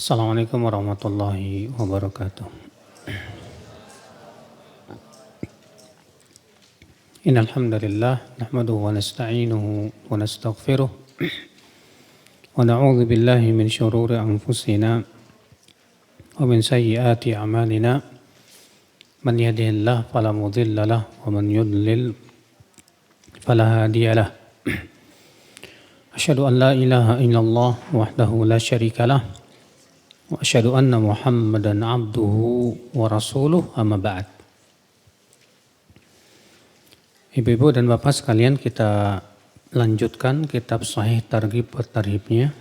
Assalamualaikum warahmatullahi wabarakatuh. Innal hamdalillah nahmaduhu wa nasta'inuhu wa nastaghfiruh wa na'udzu billahi min shururi anfusina wa min sayyiati a'malina. Man yahdihillahu fala mudilla lahu wa man yudlil fala hadiya lahu. Asyhadu an la ilaha illallah wahdahu la syarika lah wa asyhadu anna Muhammadan abduhu wa rasuluh, amma ba'd. Ibu-ibu dan bapak sekalian, kita lanjutkan kitab Sahih Targhib wa Tarhibnya.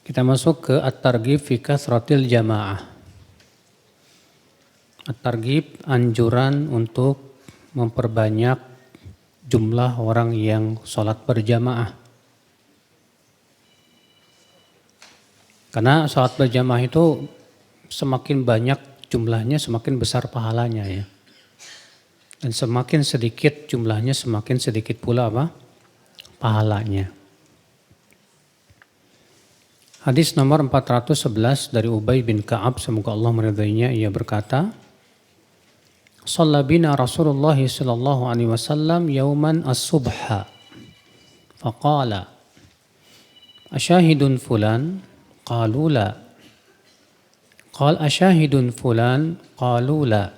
Kita masuk ke At-Targhib fi Kathratil Jamaah. At-Targhib, anjuran untuk memperbanyak jumlah orang yang sholat berjamaah. Karena sholat berjamaah itu semakin banyak jumlahnya, semakin besar pahalanya ya. Dan semakin sedikit jumlahnya, semakin sedikit pula pahalanya. Hadis nomor 411 dari Ubay bin Ka'ab, semoga Allah meridainya, ia berkata, Shalla bina Rasulullah sallallahu alaihi wasallam yauman as-subha. Faqala, asyahidun fulan? Qalu la. Qal asyahidun fulan? Qalu la.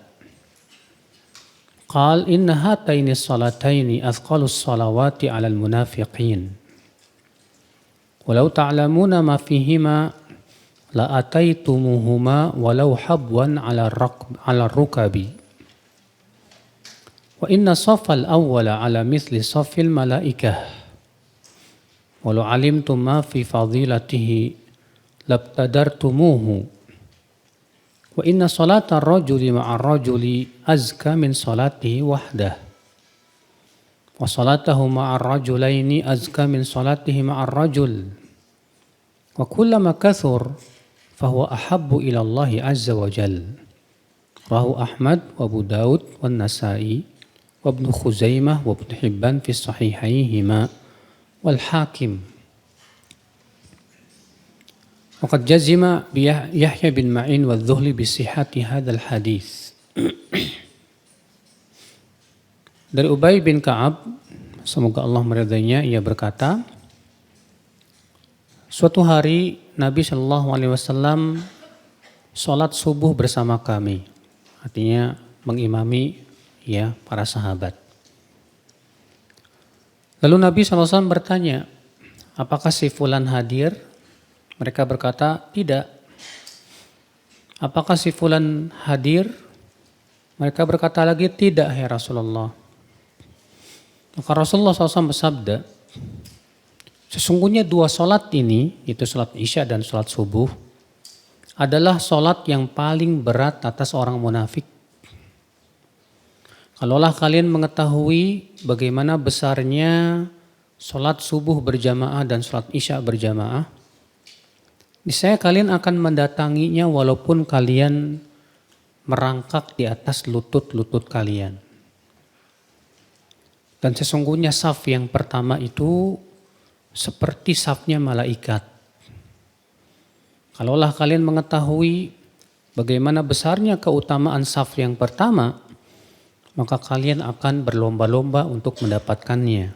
Qal inna hataini salataini athqalus salawati 'alal munafiqin. Walau ta'lamuna ma fihima la ataitumuhuma walau habwan 'ala rukabi. Wa inna safal awwala 'ala mithli safil malaikah. Walau 'alimtum ma fi fadilatihi labtadartumuhu. Wa inna salata ar-rajuli ma'a ar-rajuli azka min salatihi wahdah. Wa salatahu ma'a ar-rajulaini azka min salatihi ma'a ar-rajul. Wa kullama kathur fahuwa ahabbu ila Allahi azza wa jal. Rahu Ahmad wa Abu Daud wa Nasa'i wa Ibnu Khuzaimah wa Ibnu Hibban fi sahihaihima wal Hakim. Waqad jazima Yahya bin Ma'in wa Dhuhli bi sihhati hadzal hadis. Dari Ubay bin Ka'ab, semoga Allah meridainya, ia berkata, suatu hari Nabi Shallallahu alaihi wasallam salat subuh bersama kami. Artinya mengimami ya para sahabat. Lalu Nabi SAW bertanya, apakah si fulan hadir? Mereka berkata, tidak. Apakah si fulan hadir? Mereka berkata lagi, tidak ya Rasulullah. Maka Rasulullah SAW bersabda, sesungguhnya dua solat ini, itu solat isya dan solat subuh, adalah solat yang paling berat atas orang munafik. Kalaulah kalian mengetahui bagaimana besarnya solat subuh berjamaah dan solat isya berjamaah, niscaya kalian akan mendatanginya walaupun kalian merangkak di atas lutut-lutut kalian. Dan sesungguhnya saf yang pertama itu seperti safnya malaikat. Kalaulah kalian mengetahui bagaimana besarnya keutamaan saf yang pertama, maka kalian akan berlomba-lomba untuk mendapatkannya.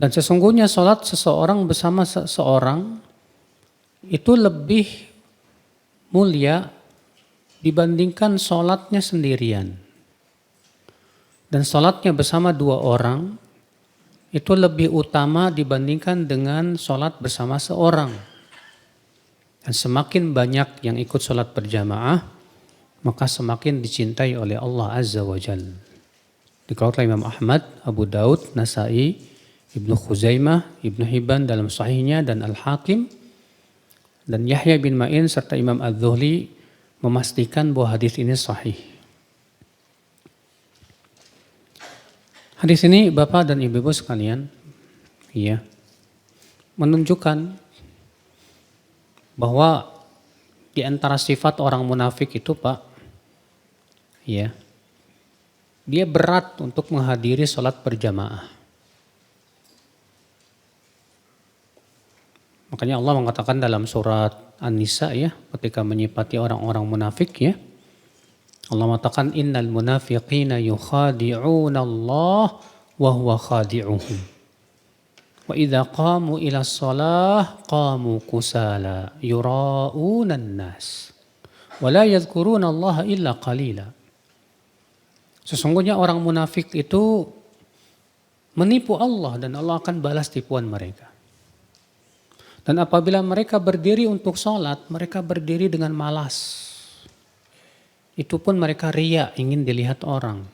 Dan sesungguhnya sholat seseorang bersama seseorang itu lebih mulia dibandingkan sholatnya sendirian. Dan sholatnya bersama dua orang itu lebih utama dibandingkan dengan sholat bersama seorang. Dan semakin banyak yang ikut sholat berjamaah, maka semakin dicintai oleh Allah Azza wa Jalla. Dikeluarkan Imam Ahmad, Abu Daud, Nasa'i, Ibnu Khuzaimah, Ibnu Hibban dalam sahihnya, dan Al-Hakim, dan Yahya bin Ma'in serta Imam Adz-Dhuhli memastikan bahwa hadis ini sahih. Hadis ini Bapak dan Ibu-ibu sekalian, ya, menunjukkan bahwa di antara sifat orang munafik itu Pak, ya, dia berat untuk menghadiri sholat berjamaah. Makanya Allah mengatakan dalam surat An-Nisa ya, ketika menyifati orang-orang munafik ya. Allah mengatakan innal munafiqina yukhadi'una Allah wa huwa khadi'uhum. Wa idza qamu ila shalah qamu kusala yura'una an-nas wa la yadhkuruna Allah illa qalila. Sesungguhnya orang munafik itu menipu Allah dan Allah akan balas tipuan mereka. Dan apabila mereka berdiri untuk sholat, mereka berdiri dengan malas. Itu pun mereka riya, ingin dilihat orang.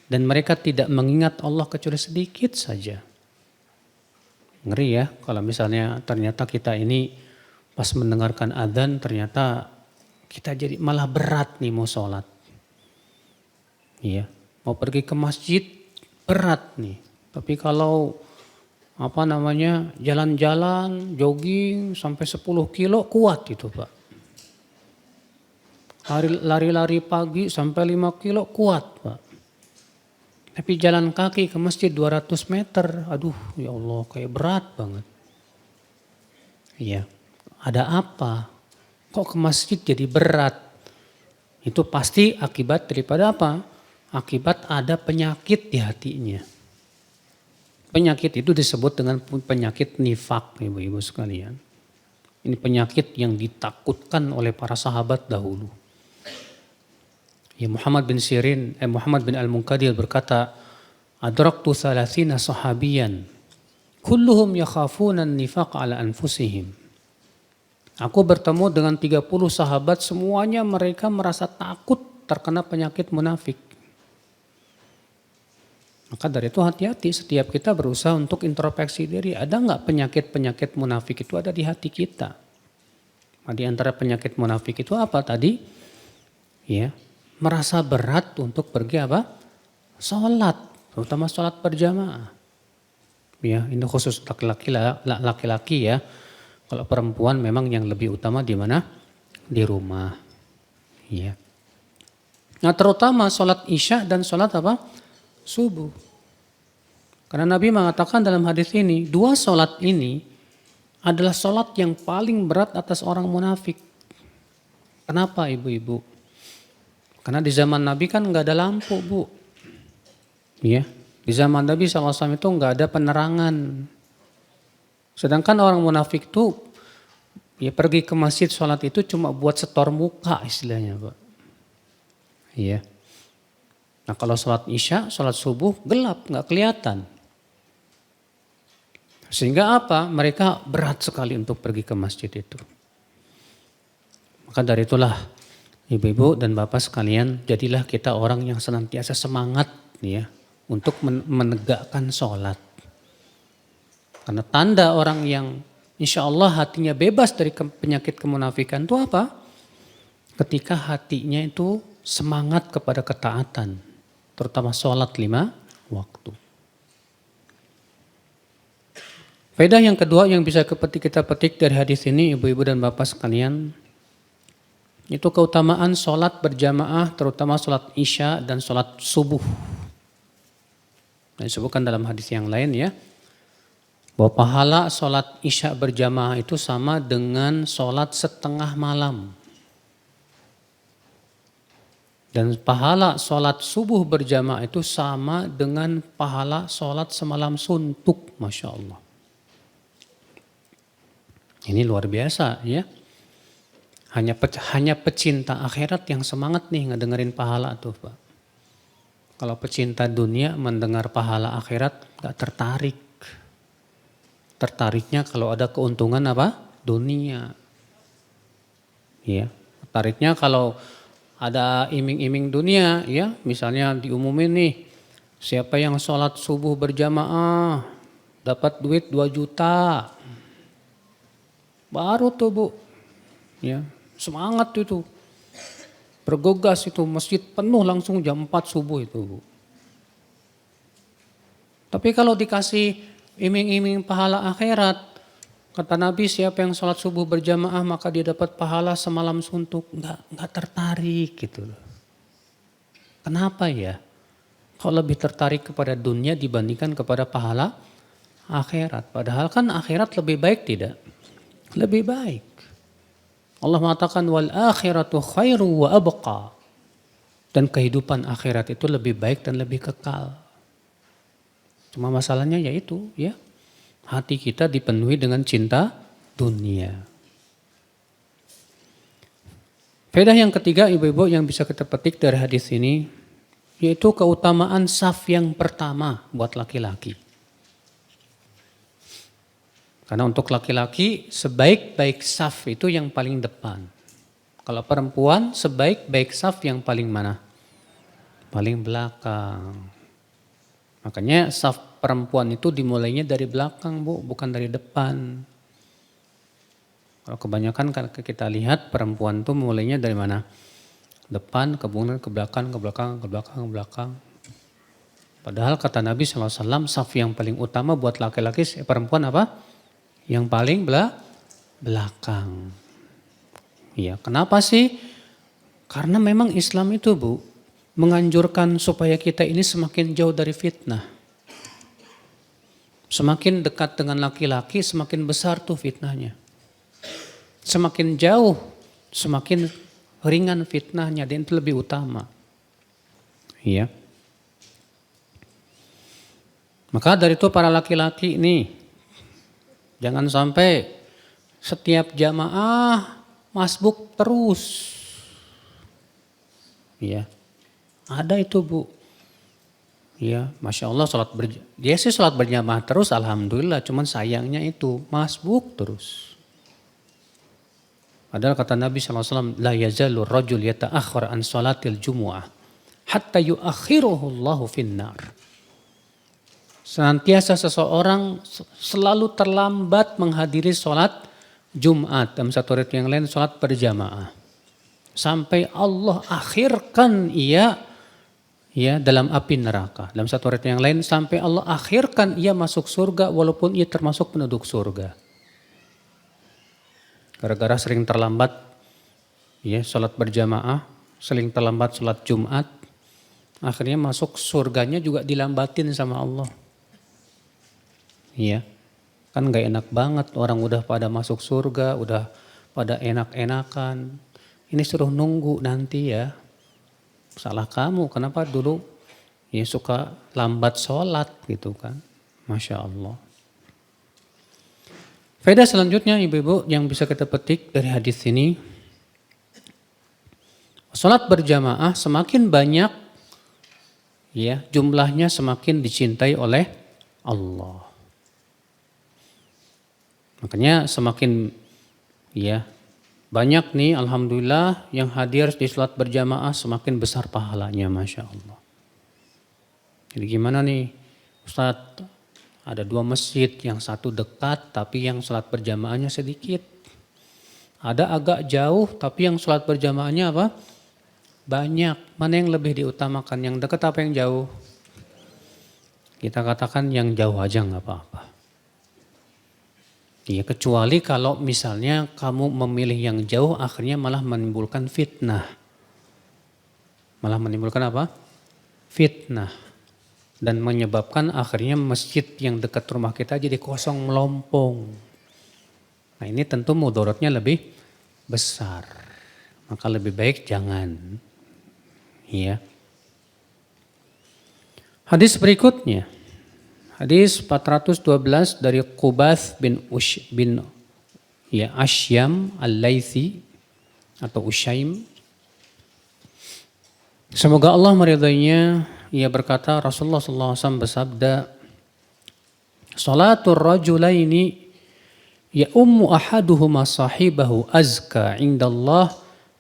Dan mereka tidak mengingat Allah kecuali sedikit saja. Ngeri ya, kalau misalnya ternyata kita ini pas mendengarkan adzan ternyata kita jadi malah berat nih mau sholat. Iya, mau pergi ke masjid berat nih. Tapi kalau jalan-jalan, jogging sampai 10 kilo kuat itu Pak. Lari-lari pagi sampai 5 kilo kuat Pak. Tapi jalan kaki ke masjid 200 meter, aduh ya Allah kayak berat banget. Iya, ada apa? Kok ke masjid jadi berat? Itu pasti akibat daripada apa? Akibat ada penyakit di hatinya. Penyakit itu disebut dengan penyakit nifak, ibu-ibu sekalian. Ini penyakit yang ditakutkan oleh para sahabat dahulu. Ya Muhammad bin Al-Munkadir berkata, adraktu 30 sahabiyan, kulluhum yakhafuna an-nifaq ala anfusihim. Aku bertemu dengan 30 sahabat, semuanya mereka merasa takut terkena penyakit munafik. Maka dari itu hati-hati, setiap kita berusaha untuk introspeksi diri. Ada nggak penyakit-penyakit munafik itu ada di hati kita? Nah, di antara penyakit munafik itu apa tadi? Ya, merasa berat untuk pergi apa? Sholat, terutama sholat berjamaah. Ya, ini khusus laki-laki ya. Kalau perempuan memang yang lebih utama di mana? Di rumah. Ya. Nah, terutama sholat isya dan sholat apa? Subuh. Karena Nabi mengatakan dalam hadis ini, 2 sholat ini adalah sholat yang paling berat atas orang munafik. Kenapa ibu-ibu? Karena di zaman Nabi kan nggak ada lampu Bu. Ya, di zaman Nabi SAW itu nggak ada penerangan. Sedangkan orang munafik itu ya pergi ke masjid sholat itu cuma buat setor muka istilahnya Pak. Iya. Nah kalau sholat isya, sholat subuh gelap, nggak kelihatan. Sehingga apa? Mereka berat sekali untuk pergi ke masjid itu. Maka dari itulah ibu-ibu dan bapak sekalian, jadilah kita orang yang senantiasa semangat ya untuk menegakkan sholat. Karena tanda orang yang insya Allah hatinya bebas dari penyakit kemunafikan itu apa? Ketika hatinya itu semangat kepada ketaatan. Terutama sholat 5 waktu. Faedah yang kedua yang bisa kita petik dari hadis ini ibu-ibu dan bapak sekalian. Itu keutamaan sholat berjamaah terutama sholat isya dan sholat subuh. Dan disebutkan dalam hadis yang lain ya. Bahwa pahala sholat isya berjamaah itu sama dengan sholat setengah malam. Dan pahala sholat subuh berjamaah itu sama dengan pahala sholat semalam suntuk. Masya Allah. Ini luar biasa ya. Hanya pecinta akhirat yang semangat nih ngedengerin pahala tuh Pak. Kalau pecinta dunia mendengar pahala akhirat gak tertarik. Tertariknya kalau ada keuntungan apa? Dunia. Ya, tertariknya kalau ada iming-iming dunia ya, misalnya diumumin nih, siapa yang sholat subuh berjamaah dapat duit 2 juta. Baru tuh Bu, ya semangat itu. Bergegas itu, masjid penuh langsung jam 4 subuh itu Bu. Tapi kalau dikasih iming-iming pahala akhirat, kata Nabi siapa yang sholat subuh berjamaah maka dia dapat pahala semalam suntuk. Enggak tertarik gitu loh. Kenapa ya? Kok lebih tertarik kepada dunia dibandingkan kepada pahala akhirat. Padahal kan akhirat lebih baik tidak? Lebih baik. Allah mengatakan wal akhiratu khairu wa abqa. Dan kehidupan akhirat itu lebih baik dan lebih kekal. Cuma masalahnya yaitu ya hati kita dipenuhi dengan cinta dunia. Faedah yang ketiga ibu-ibu yang bisa kita petik dari hadis ini yaitu keutamaan saf yang pertama buat laki-laki. Karena untuk laki-laki sebaik-baik saf itu yang paling depan. Kalau perempuan sebaik-baik saf yang paling mana? Paling belakang. Makanya saf perempuan itu dimulainya dari belakang Bu, bukan dari depan. Kalau kebanyakan kita lihat perempuan itu mulainya dari mana? Depan, kemudian ke belakang, ke belakang, ke belakang, ke belakang. Padahal kata Nabi SAW, saf yang paling utama buat laki-laki perempuan apa? Yang paling belakang. Ya, kenapa sih? Karena memang Islam itu Bu, menganjurkan supaya kita ini semakin jauh dari fitnah. Semakin dekat dengan laki-laki, semakin besar tuh fitnahnya. Semakin jauh, semakin ringan fitnahnya, dan itu lebih utama. Iya. Maka dari itu para laki-laki ini, jangan sampai setiap jamaah masbuk terus. Iya. Ada itu Bu. Ya, Masya Allah dia sih sholat berjamaah terus alhamdulillah. Cuman sayangnya itu masbuk terus. Padahal kata Nabi SAW, la yazalu rajul yata'akhir an sholatil jumu'ah hatta yuakhiruhu Allahu finnar. Senantiasa seseorang selalu terlambat menghadiri sholat Jumat. Dalam satu riwayat yang lain sholat berjamaah. Sampai Allah akhirkan ia dalam api neraka. Dalam satu riwayat yang lain sampai Allah akhirkan ia masuk surga walaupun ia termasuk penduduk surga. Gara-gara sering terlambat sholat berjamaah, sering terlambat sholat Jumat, akhirnya masuk surganya juga dilambatin sama Allah. Iya, kan gak enak banget orang udah pada masuk surga, udah pada enak-enakan. Ini suruh nunggu nanti ya. Salah kamu, kenapa dulu suka lambat sholat gitu kan. Masya Allah. Faedah selanjutnya ibu-ibu yang bisa kita petik dari hadis ini. Sholat berjamaah semakin banyak jumlahnya semakin dicintai oleh Allah. Makanya semakin banyak nih alhamdulillah yang hadir di sholat berjamaah semakin besar pahalanya Masya Allah. Jadi gimana nih Ustadz, ada 2 masjid, yang satu dekat tapi yang sholat berjamaahnya sedikit. Ada agak jauh tapi yang sholat berjamaahnya apa? Banyak. Mana yang lebih diutamakan, yang dekat apa yang jauh? Kita katakan yang jauh aja gak apa-apa. Ya, kecuali kalau misalnya kamu memilih yang jauh akhirnya malah menimbulkan fitnah. Malah menimbulkan apa? Fitnah. Dan menyebabkan akhirnya masjid yang dekat rumah kita jadi kosong melompong. Nah ini tentu mudaratnya lebih besar. Maka lebih baik jangan. Ya. Hadis berikutnya. Hadis 412 dari Qubath bin Ashyam al-Laythi atau Ushaim. Semoga Allah meridainya, ia berkata Rasulullah SAW bersabda, Salatul rajulaini ya ummu ahaduhuma sahibahu azka indallah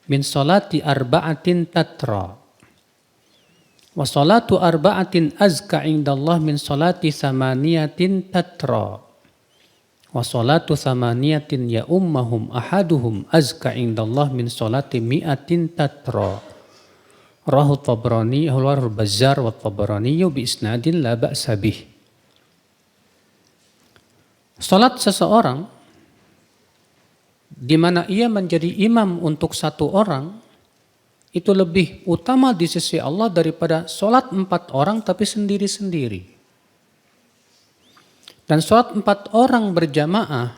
min salati arba'atin tatra. Wa salatu arba'atin azka indallah min salati samaniyatin tatra. Wa salatu samaniyatin ya ummahum ahaduhum azka indallah min salati mi'atin tatra. Rahu Tabrani, Ahwal Bazzar wa Tabrani bi isnadin la ba'sa bih. Salat seseorang di mana ia menjadi imam untuk satu orang itu lebih utama di sisi Allah daripada sholat 4 orang tapi sendiri-sendiri. Dan sholat 4 orang berjamaah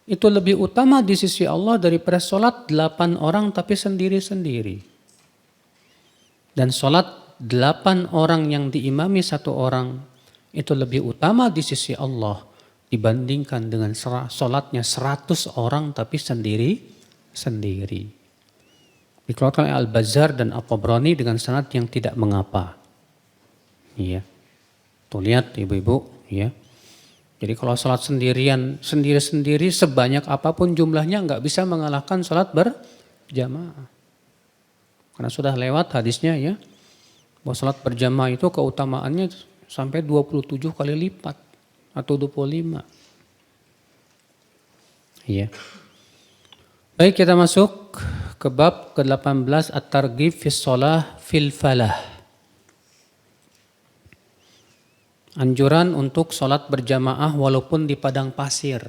itu lebih utama di sisi Allah daripada sholat 8 orang tapi sendiri-sendiri. Dan sholat 8 orang yang diimami 1 orang itu lebih utama di sisi Allah dibandingkan dengan sholatnya 100 orang tapi sendiri-sendiri. Dikeluarkan oleh Al-Bazzar dan At-Tabrani dengan sanad yang tidak mengapa. Iya. Tuh lihat ibu-ibu, ya. Jadi kalau sholat sendirian, sendiri-sendiri sebanyak apapun jumlahnya nggak bisa mengalahkan sholat berjamaah. Karena sudah lewat hadisnya ya, bahwa sholat berjamaah itu keutamaannya sampai 27 kali lipat atau 25. Iya. Baik, kita masuk ke bab ke-18 At-Targhib fis Shalah fil Falah. Anjuran untuk sholat berjamaah walaupun di padang pasir.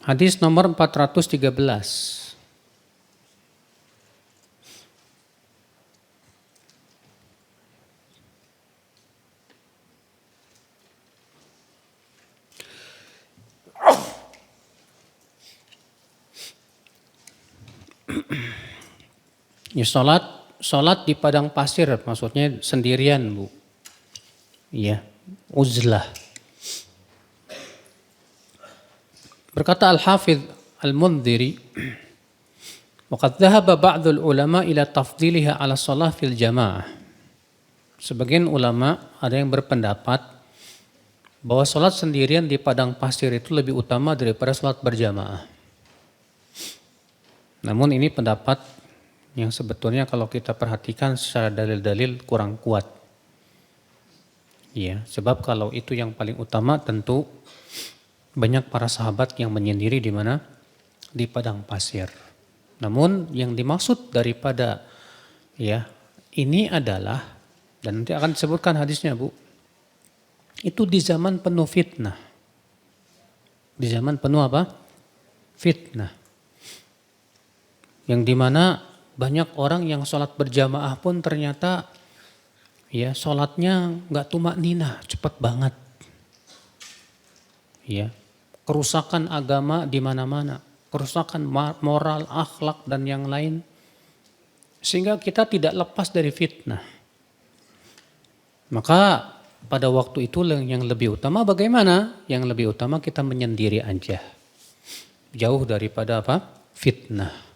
Hadis nomor 413. Ya, sholat di padang pasir maksudnya sendirian, Bu. Iya, uzlah. Berkata Al-Hafidh Al-Mundhiri, "Waqad dhahaba ba'dul ulama ila tafdhiliha 'ala shalah fil jamaah." Sebagian ulama ada yang berpendapat bahwa sholat sendirian di padang pasir itu lebih utama daripada sholat berjamaah. Namun ini pendapat yang sebetulnya kalau kita perhatikan secara dalil-dalil kurang kuat. Ya, sebab kalau itu yang paling utama tentu banyak para sahabat yang menyendiri di mana? Di padang pasir. Namun yang dimaksud daripada ya ini adalah, dan nanti akan disebutkan hadisnya, Bu. Itu di zaman penuh fitnah. Di zaman penuh apa? Fitnah. Yang dimana banyak orang yang sholat berjamaah pun ternyata ya sholatnya nggak tumak nina, cepat banget. Ya, kerusakan agama di mana-mana, kerusakan moral, akhlak dan yang lain, sehingga kita tidak lepas dari fitnah. Maka pada waktu itu yang lebih utama bagaimana? Yang lebih utama kita menyendiri aja, jauh daripada apa? Fitnah.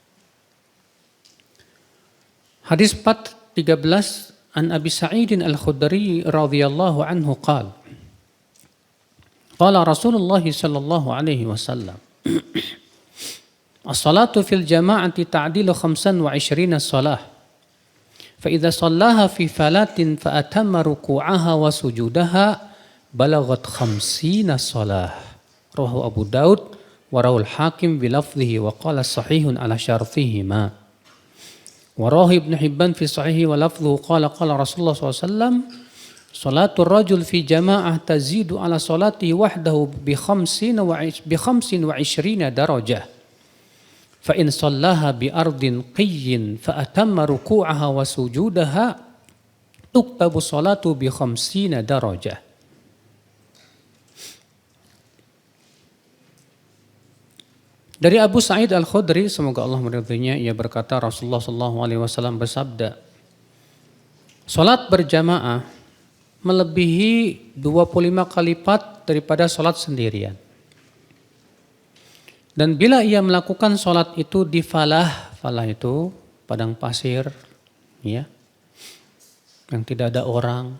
Hadis 413 an Abi Sa'idin Al-Khudri radhiyallahu anhu qala qala Rasulullah sallallahu alaihi wasallam as-salatu fil jama'ati ta'dilu 25 shalah fa idza shallaha fi falatin fa atamma ruku'aha wa sujudaha balaghat 50 shalah rawahu Abu Daud wa rawal Hakim bi lafdhihi wa qala sahihun ala syartihima. Warahi Ibnu Hibban fi sahihi wa lafdhuhu qala Rasulullah SAW salatul rajul fi jama'ah tazidu ala salatihi wahdahu bi 25 darajah fa in sallaha bi ardin qiyyin fa atamma ruku'aha wa sujudaha tuktabu salatu bi 50 darajah. Dari Abu Sa'id Al-Khudri, semoga Allah meridhoinya, ia berkata Rasulullah SAW bersabda, salat berjamaah melebihi 25 kali lipat daripada salat sendirian. Dan bila ia melakukan salat itu di falah itu padang pasir, ya, yang tidak ada orang,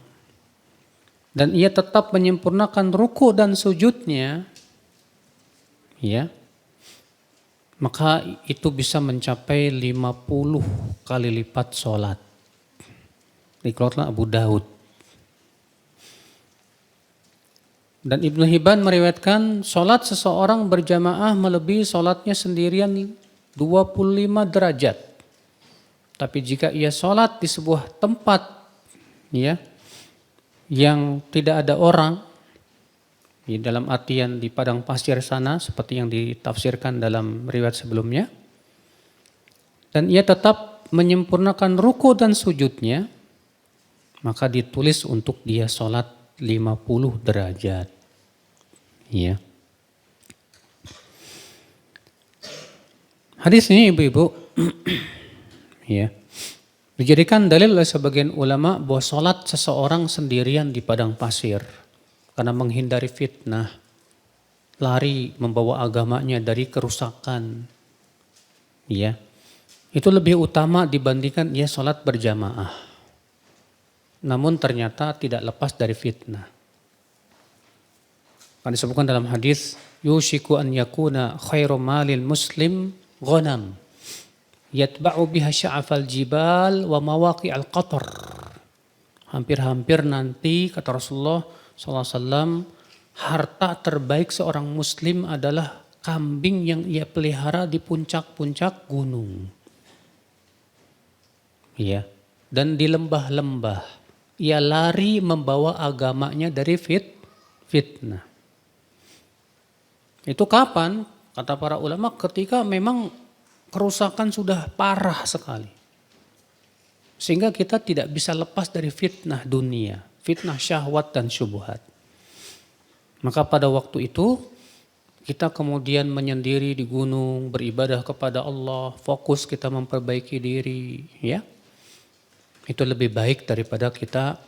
dan ia tetap menyempurnakan ruku dan sujudnya, ya, maka itu bisa mencapai 50 kali lipat sholat. Dikeluarkan Abu Daud. Dan Ibnu Hibban meriwayatkan sholat seseorang berjamaah melebihi sholatnya sendirian 25 derajat. Tapi jika ia sholat di sebuah tempat ya, yang tidak ada orang, di dalam artian di padang pasir sana seperti yang ditafsirkan dalam riwayat sebelumnya, dan ia tetap menyempurnakan ruku dan sujudnya, maka ditulis untuk dia sholat 50 derajat. Ya. Hadis ini ibu-ibu ya, dijadikan dalil oleh sebagian ulama bahwa sholat seseorang sendirian di padang pasir karena menghindari fitnah, lari membawa agamanya dari kerusakan, ya, itu lebih utama dibandingkan ia sholat berjamaah. Namun ternyata tidak lepas dari fitnah. Kan disebutkan dalam hadis, yushiku an yakuna khairu malil muslim ghanam yatba'u biha sya'afal jibal wa mawaqi'al qatar. Hampir-hampir nanti kata Rasulullah SAW, harta terbaik seorang muslim adalah kambing yang ia pelihara di puncak-puncak gunung. Ya, dan di lembah-lembah. Ia lari membawa agamanya dari fitnah. Itu kapan? Kata para ulama, ketika memang kerusakan sudah parah sekali. Sehingga kita tidak bisa lepas dari fitnah dunia, fitnah syahwat dan syubhat. Maka pada waktu itu kita kemudian menyendiri di gunung, beribadah kepada Allah, fokus kita memperbaiki diri, ya. Itu lebih baik daripada kita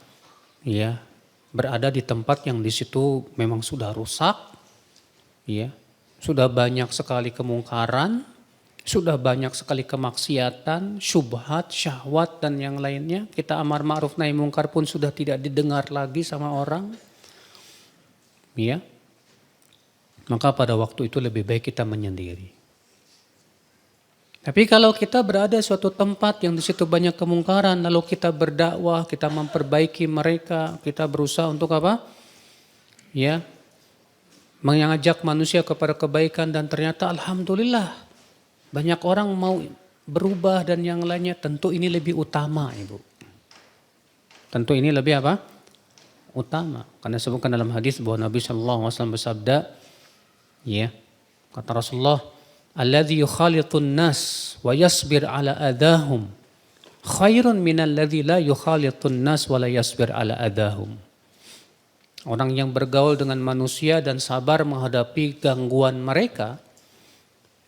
ya berada di tempat yang di situ memang sudah rusak, ya. Sudah banyak sekali kemungkaran, sudah banyak sekali kemaksiatan, syubhat, syahwat dan yang lainnya. Kita amar ma'ruf nahi mungkar pun sudah tidak didengar lagi sama orang. Ya. Maka pada waktu itu lebih baik kita menyendiri. Tapi kalau kita berada di suatu tempat yang di situ banyak kemungkaran, lalu kita berdakwah, kita memperbaiki mereka, kita berusaha untuk apa? Ya, mengajak manusia kepada kebaikan dan ternyata alhamdulillah banyak orang mau berubah dan yang lainnya. Tentu ini lebih utama, Ibu. Tentu ini lebih apa? Utama. Karena disebutkan dalam hadis bahwa Nabi SAW bersabda, ya, kata Rasulullah, alladzi yukhalitun nas wa yasbir ala adahum khairun minal ladzi la yukhalitun nas wa la yasbir ala adahum. Orang yang bergaul dengan manusia dan sabar menghadapi gangguan mereka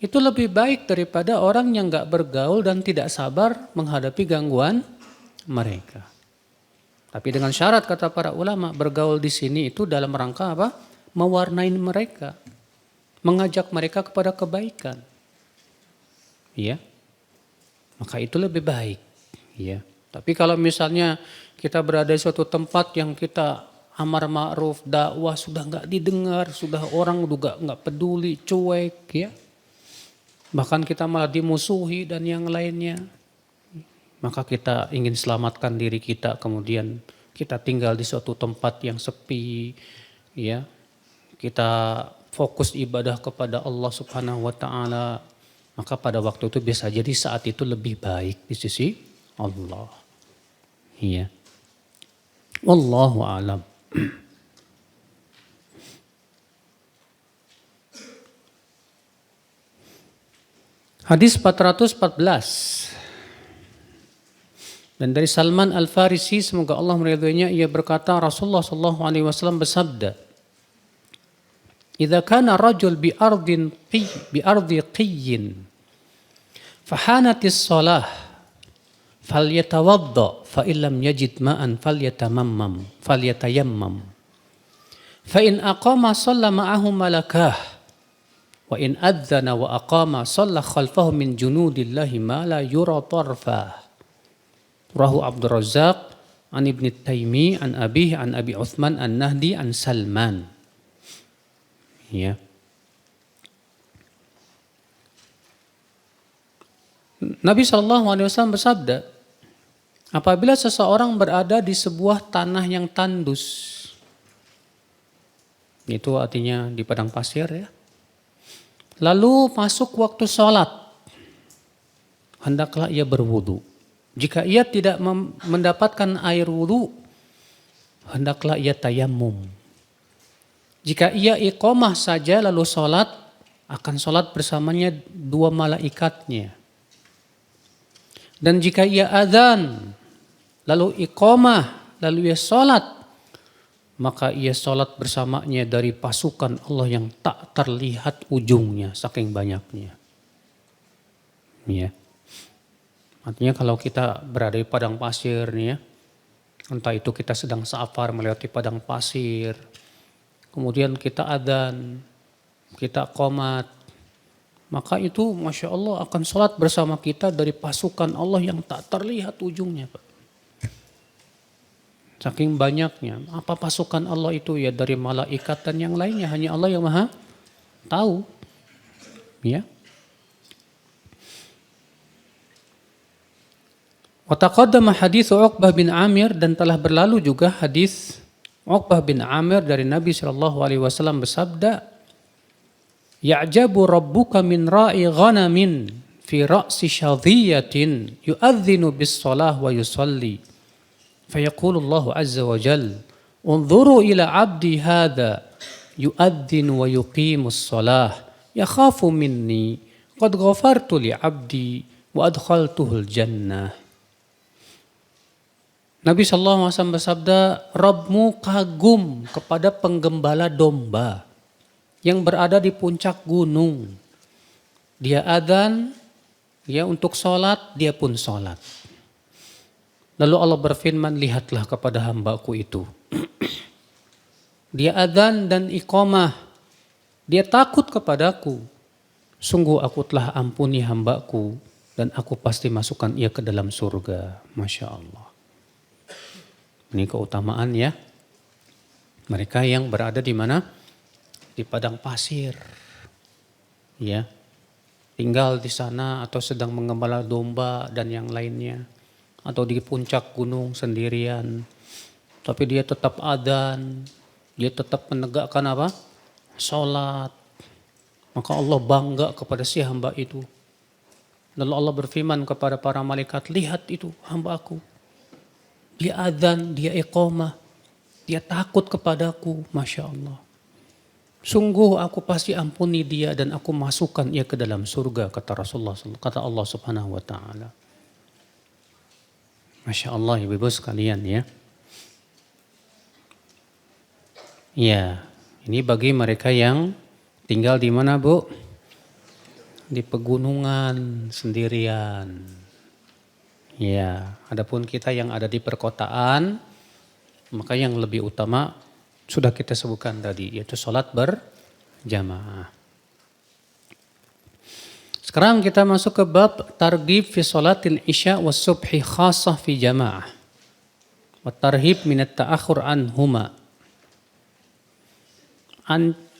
itu lebih baik daripada orang yang enggak bergaul dan tidak sabar menghadapi gangguan mereka. Tapi dengan syarat kata para ulama, bergaul di sini itu dalam rangka apa? Mewarnai mereka. Mengajak mereka kepada kebaikan, ya, maka itu lebih baik, ya. Tapi kalau misalnya kita berada di suatu tempat yang kita amar ma'ruf, dakwah sudah nggak didengar, sudah orang juga nggak peduli, cuek, ya, bahkan kita malah dimusuhi dan yang lainnya, maka kita ingin selamatkan diri kita, kemudian kita tinggal di suatu tempat yang sepi, ya, kita fokus ibadah kepada Allah Subhanahu wa taala, maka pada waktu itu bisa jadi saat itu lebih baik di sisi Allah. Iya. Wallahu a'lam. Hadis 414. Dan dari Salman Al-Farisi, semoga Allah meridhoinya, ia berkata Rasulullah sallallahu alaihi wasallam bersabda, idza kana rajul bi ardi qiyyin fahanatis shalah falyatawadda fa illam yajid ma'an falyatayammam fa in aqama shalla ma'ahu malakah wa in adzana wa aqama shalla khalfahu min junudillahi ma la yura tarfa. Rahu Abdur Razzaq an Ibnu Taimi an abihi an Abi Utsman an-Nahdi an Salman. Ya. Nabi SAW bersabda, apabila seseorang berada di sebuah tanah yang tandus, itu artinya di padang pasir, ya, lalu masuk waktu sholat, hendaklah ia berwudu. Jika ia tidak mendapatkan air wudu, hendaklah ia tayammum. Jika ia iqamah saja lalu sholat, akan sholat bersamanya dua malaikatnya. Dan jika ia adzan, lalu iqamah, lalu ia sholat, maka ia sholat bersamanya dari pasukan Allah yang tak terlihat ujungnya, saking banyaknya. Ya. Artinya kalau kita berada di padang pasir nih ya, entah itu kita sedang safar melewati padang pasir, kemudian kita adzan, kita qomat, maka itu Masya Allah akan sholat bersama kita dari pasukan Allah yang tak terlihat ujungnya, Pak. Saking banyaknya. Apa pasukan Allah itu? Ya dari malaikat dan yang lainnya. Hanya Allah yang maha tahu. Ya. Wa taqaddama hadits Uqbah bin Amir, dan telah berlalu juga hadis Uqbah bin Amir dari Nabi SAW bersabda, Ya'jabu rabbuka min ra'i ghanamin fi ra'si syadhiyatin yu'adzinu bis salah wa yusalli. Fayaqulu Allah azza wa jal, unzuru ila abdi hadha yu'adzinu wa yuqimus salah yakhafu minni qad ghafartu li abdi wa adkhaltuhul jannah. Nabi SAW bersabda, Rabbmu kagum kepada penggembala domba yang berada di puncak gunung. Dia adzan, ya untuk sholat, dia pun sholat. Lalu Allah berfirman, lihatlah kepada hambaku itu. Dia adzan dan iqamah, dia takut kepadaku. Sungguh aku telah ampuni hambaku dan aku pasti masukkan ia ke dalam surga. Masya Allah. Ini keutamaan ya. Mereka yang berada di mana? Di padang pasir. Ya. Tinggal di sana atau sedang mengembala domba dan yang lainnya. Atau di puncak gunung sendirian. Tapi dia tetap adzan. Dia tetap menegakkan apa? Salat. Maka Allah bangga kepada si hamba itu. Lalu Allah berfirman kepada para malaikat, lihat itu hamba aku. Dia adzan, dia iqamah. Dia takut kepadaku, Masya Allah. Sungguh aku pasti ampuni dia dan aku masukkan ia ke dalam surga, kata Rasulullah, kata Allah Subhanahu wa taala. Masya Allah, ibu-ibu sekalian ya. Ya, ini bagi mereka yang tinggal di mana, Bu? Di pegunungan sendirian. Ya, adapun kita yang ada di perkotaan, maka yang lebih utama sudah kita sebutkan tadi, yaitu sholat berjamaah. Sekarang kita masuk ke bab targhib fi sholatil isya was subhi khassah fi jamaah. Wa tarhib minat ta'akhur anhuma.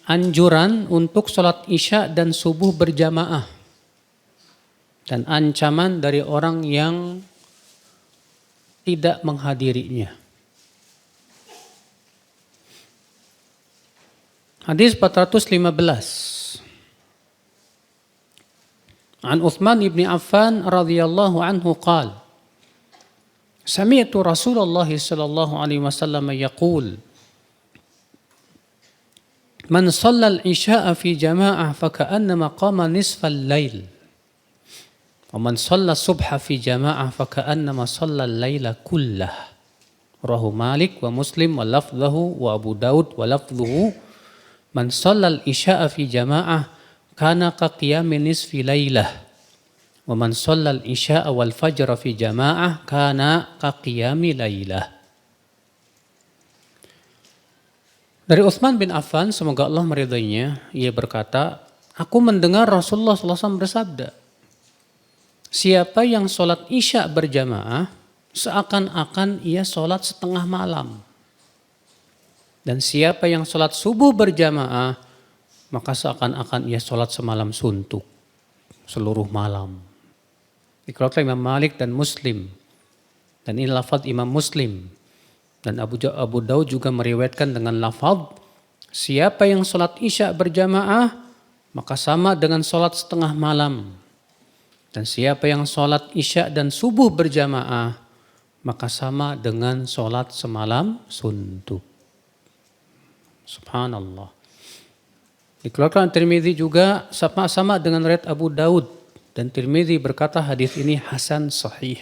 Anjuran untuk sholat isya dan subuh berjamaah. Dan ancaman dari orang yang tidak menghadirinya. Hadis 415. An Uthman ibn Affan radhiyallahu anhu qala, Sami'tu Rasulullah sallallahu alaihi wasallam yaqul, Man shalla al-isya'a fi jama'ah faka'annama qama nisfal lail. Wa man shalla subha fi jama'ah faka'annama shalla al-laila kullah. Rawahu Malik wa Muslim wa lafdhuhu wa Abu Daud wa lafdhuhu Man shalla al-isya'a fi jama'ah kana ka qiyami nisfi lailah. Wa man shalla al-isya'a wal fajra fi jama'ah kana ka qiyami lailah. Dari Utsman bin Affan, semoga Allah meridainya, ia berkata, aku mendengar Rasulullah SAW bersabda, siapa yang sholat isya berjamaah, seakan-akan ia sholat setengah malam. Dan siapa yang sholat subuh berjamaah, maka seakan-akan ia sholat semalam suntuk, seluruh malam. Dikeluarkan Imam Malik dan Muslim. Dan ini lafaz Imam Muslim. Dan Abu Daud juga meriwayatkan dengan lafaz, siapa yang sholat isya berjamaah, maka sama dengan sholat setengah malam. Dan siapa yang sholat isya dan subuh berjamaah, maka sama dengan sholat semalam suntuk. Subhanallah. Dikeluarkan Tirmidzi juga sama dengan riwayat Abu Daud Dan Tirmidzi berkata hadis ini hasan sahih.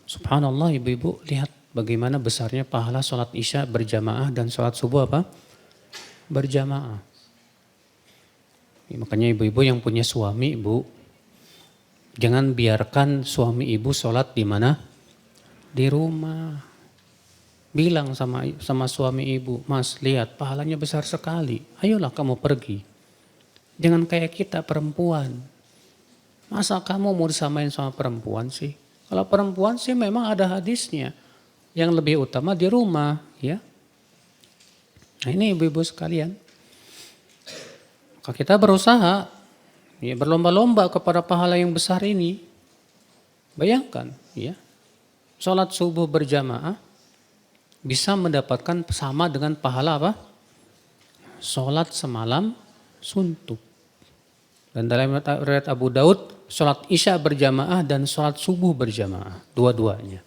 Subhanallah ibu-ibu, lihat bagaimana besarnya pahala sholat isya berjamaah dan sholat subuh apa? Berjamaah. Ya, makanya ibu-ibu yang punya suami, ibu, jangan biarkan suami ibu sholat di mana? Di rumah. Bilang sama suami ibu, Mas, lihat pahalanya besar sekali. Ayolah kamu pergi. Jangan kayak kita perempuan. Masa kamu mau disamain sama perempuan sih? Kalau perempuan sih memang ada hadisnya. Yang lebih utama di rumah, ya. Nah ini ibu-ibu sekalian. Kalau kita berusaha, ya berlomba-lomba kepada pahala yang besar ini. Bayangkan, ya. Sholat subuh berjamaah bisa mendapatkan sama dengan pahala apa? Sholat semalam suntuk. Dan dalam riwayat Abu Daud, sholat isya berjamaah dan sholat subuh berjamaah, dua-duanya.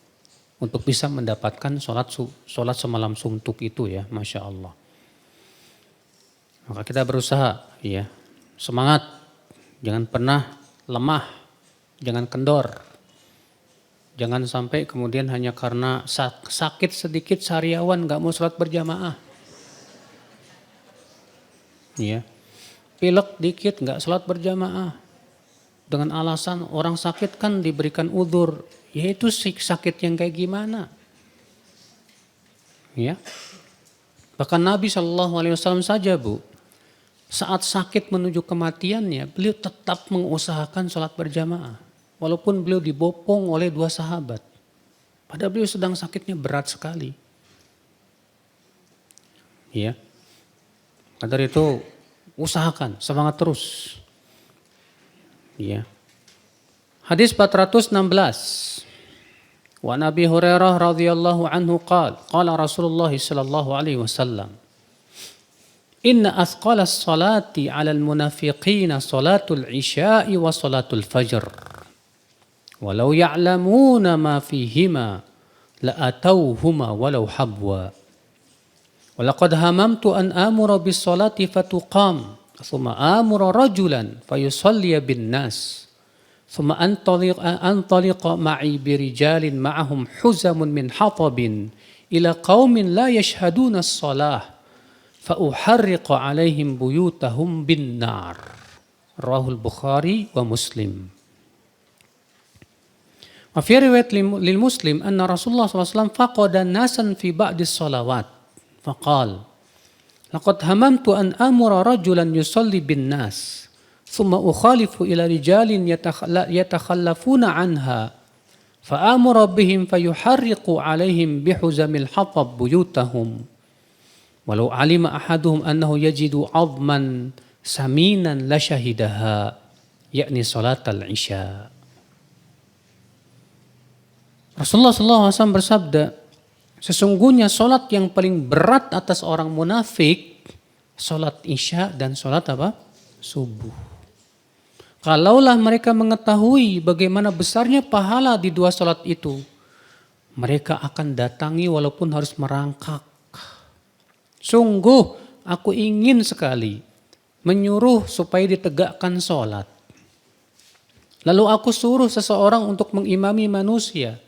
Untuk bisa mendapatkan sholat semalam suntuk itu ya, Masya Allah. Maka kita berusaha, ya, semangat, jangan pernah lemah, jangan kendor. Jangan sampai kemudian hanya karena sakit sedikit sehariawan gak mau sholat berjamaah. Ya. Pilek dikit gak sholat berjamaah. Dengan alasan orang sakit kan diberikan udzur. Yaitu sakit yang kayak gimana. Ya. Bahkan Nabi SAW saja Bu. Saat sakit menuju kematiannya, beliau tetap mengusahakan sholat berjamaah. Walaupun beliau dibopong oleh 2 sahabat. Padahal beliau sedang sakitnya berat sekali. Ya. Karena itu usahakan, semangat terus. Ya. Hadis 416. Wa Nabi Hurairah radhiyallahu anhu qala Rasulullah sallallahu alaihi wasallam. Inna athqala as-salati 'alal munafiqina salatul isya'i wa salatul fajr. Walau ya'lamuna ma fihima la'atauhuma walau habwa. Walaqad hamamtu an amura bis salati fatuqam thumma amura rajulan fayusalliya bin nas thumma antaliqa ma'i birijalin ma'ahum huzamun min hatabin ila qaumin la yashhaduna as-salah fa uharriqa 'alaihim buyutahum bin nar. Rawahul Bukhari wa Muslim. Wa fi riwayat lil Muslim anna Rasulullah SAW faqada nasan fi ba'di salawat faqal laqad hamamtu an amura rajulan yusalli bin nas thumma ukhalifu ila rijalin yatakhallafuna anha fa amura bihim fayuharriqu alaihim bihuzamil hatab buyutahum walau alima ahaduhum annahu yajidu 'azman saminan la syahidaha yakni salatal isya. Rasulullah SAW bersabda, sesungguhnya solat yang paling berat atas orang munafik, solat isya dan solat apa? Subuh. Kalaulah mereka mengetahui bagaimana besarnya pahala di 2 solat itu, mereka akan datangi walaupun harus merangkak. Sungguh aku ingin sekali menyuruh supaya ditegakkan solat. Lalu aku suruh seseorang untuk mengimami manusia.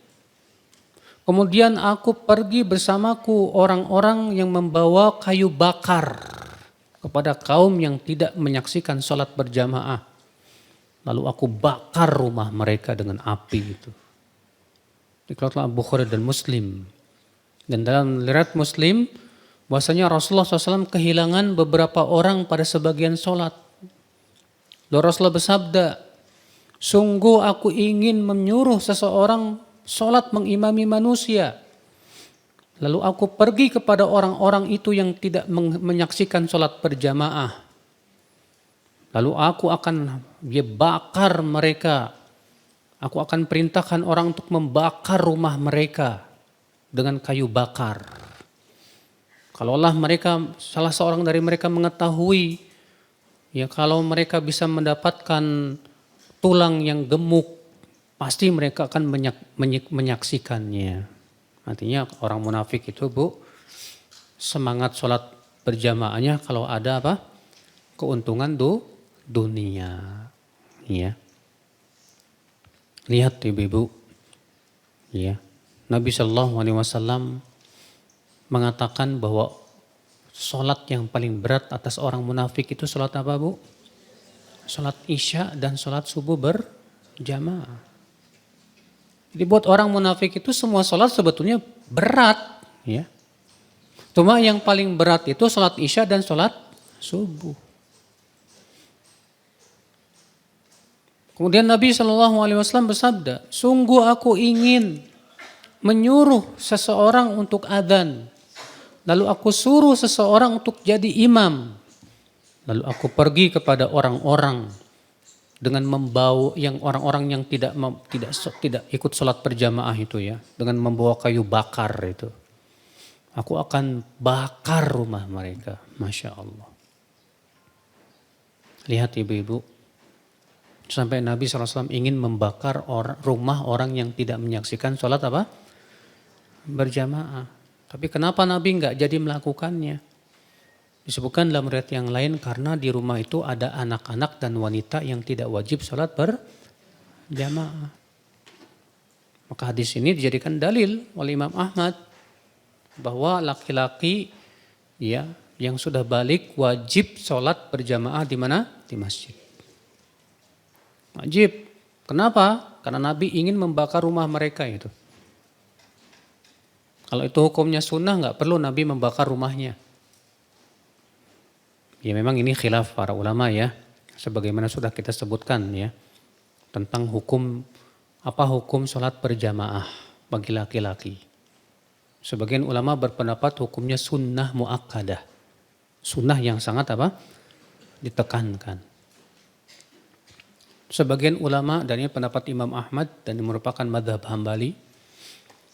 Kemudian aku pergi bersamaku orang-orang yang membawa kayu bakar kepada kaum yang tidak menyaksikan sholat berjamaah. Lalu aku bakar rumah mereka dengan api itu. Dikeluarkan Bukhari dan Muslim. Dan dalam riwayat Muslim, bahwasanya Rasulullah SAW kehilangan beberapa orang pada sebagian sholat. Lalu Rasulullah bersabda, sungguh aku ingin menyuruh seseorang sholat mengimami manusia. Lalu aku pergi kepada orang-orang itu yang tidak menyaksikan sholat berjamaah. Lalu aku akan bakar mereka. Aku akan perintahkan orang untuk membakar rumah mereka dengan kayu bakar. Kalaulah mereka, salah seorang dari mereka mengetahui, ya kalau mereka bisa mendapatkan tulang yang gemuk, pasti mereka akan menyaksikannya. Artinya orang munafik itu Bu, semangat sholat berjamaahnya kalau ada apa? Keuntungan dunia. Ya. Lihat ibu-ibu, ya. Nabi Shallallahu Alaihi Wasallam mengatakan bahwa sholat yang paling berat atas orang munafik itu sholat apa, Bu? Sholat isya dan sholat subuh berjamaah. Jadi buat orang munafik itu semua sholat sebetulnya berat, ya. Cuma yang paling berat itu sholat isya dan sholat subuh. Kemudian Nabi SAW bersabda, sungguh aku ingin menyuruh seseorang untuk adzan. Lalu aku suruh seseorang untuk jadi imam. Lalu aku pergi kepada orang-orang dengan membawa yang orang-orang yang tidak ikut sholat berjamaah itu ya, dengan membawa kayu bakar itu. Aku akan bakar rumah mereka, Masya Allah. Lihat ibu-ibu. Sampai Nabi SAW ingin membakar rumah orang yang tidak menyaksikan sholat apa? Berjamaah. Tapi kenapa Nabi enggak jadi melakukannya? Disebutkan dalam riwayat yang lain karena di rumah itu ada anak-anak dan wanita yang tidak wajib sholat berjamaah. Maka hadis ini dijadikan dalil oleh Imam Ahmad bahwa laki-laki ya yang sudah balik wajib sholat berjamaah di mana? Di masjid. Wajib. Kenapa? Karena Nabi ingin membakar rumah mereka itu. Kalau itu hukumnya sunnah nggak perlu Nabi membakar rumahnya. Ya memang ini khilaf para ulama ya. Sebagaimana sudah kita sebutkan ya. Tentang hukum sholat berjamaah bagi laki-laki. Sebagian ulama berpendapat hukumnya sunnah muakkadah. Sunnah yang sangat ditekankan. Sebagian ulama dan ini pendapat Imam Ahmad dan ini merupakan mazhab Hambali,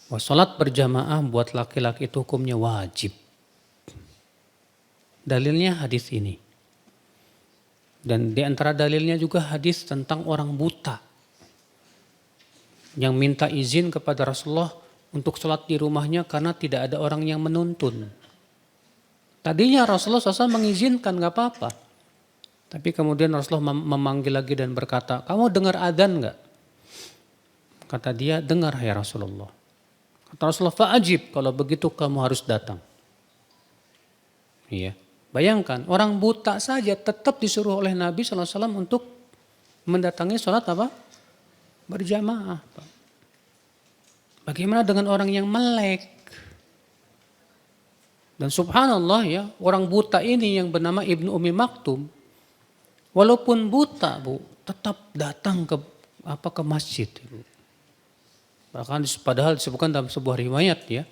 bahwa sholat berjamaah buat laki-laki itu hukumnya wajib. Dalilnya hadis ini. Dan di antara dalilnya juga hadis tentang orang buta yang minta izin kepada Rasulullah untuk sholat di rumahnya karena tidak ada orang yang menuntun. Tadinya Rasulullah SAW mengizinkan gak apa-apa. Tapi kemudian Rasulullah memanggil lagi dan berkata, kamu dengar adzan enggak? Kata dia, dengar ya Rasulullah. Kata Rasulullah, fa'ajib, kalau begitu kamu harus datang. Iya. Bayangkan, orang buta saja tetap disuruh oleh Nabi SAW untuk mendatangi sholat apa? Berjamaah. Bagaimana dengan orang yang melek? Dan subhanallah ya, orang buta ini yang bernama Ibnu Ummi Maktum, walaupun buta, Bu, tetap datang ke masjid, Bu. Bahkan padahal disebutkan dalam sebuah riwayat ya,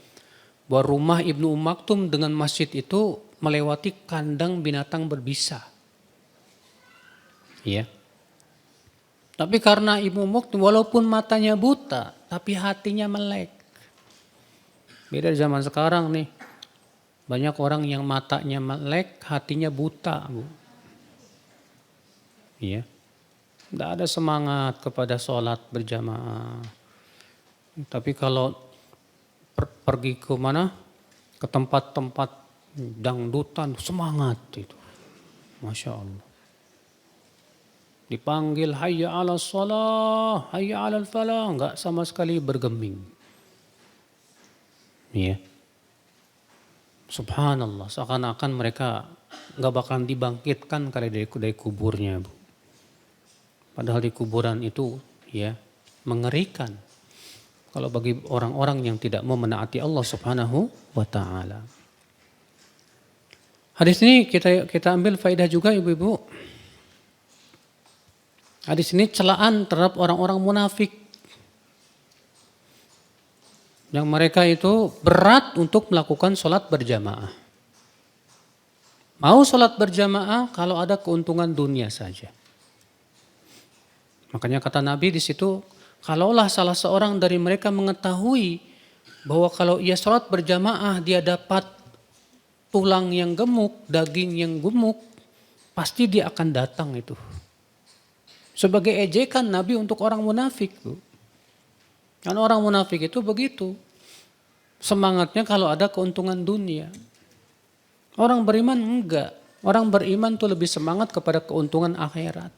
bahwa rumah Ibnu Ummi Maktum dengan masjid itu melewati kandang binatang berbisa. Ya. Tapi karena Ibnu Ummi Maktum walaupun matanya buta, tapi hatinya melek. Beda zaman sekarang nih. Banyak orang yang matanya melek, hatinya buta, Bu. Iya. Tidak ada semangat kepada sholat berjamaah. Tapi kalau pergi ke mana? Ke tempat-tempat dangdutan, semangat itu. Masya Allah. Dipanggil hayya ala shalah, hayya ala falah, enggak sama sekali bergeming. Iya. Subhanallah, seakan-akan mereka enggak bakalan dibangkitkan kali dari kuburnya, Bu. Padahal di kuburan itu ya mengerikan. Kalau bagi orang-orang yang tidak mau menaati Allah Subhanahu wa taala. Hadis ini kita ambil faedah juga ibu-ibu. Hadis ini celaan terhadap orang-orang munafik. Yang mereka itu berat untuk melakukan sholat berjamaah. Mau sholat berjamaah kalau ada keuntungan dunia saja. Makanya kata Nabi di situ, kalaulah salah seorang dari mereka mengetahui bahwa kalau ia sholat berjamaah dia dapat tulang yang gemuk, daging yang gemuk, pasti dia akan datang itu. Sebagai ejekan Nabi untuk orang munafik. Karena orang munafik itu begitu. Semangatnya kalau ada keuntungan dunia. Orang beriman enggak. Orang beriman tuh lebih semangat kepada keuntungan akhirat.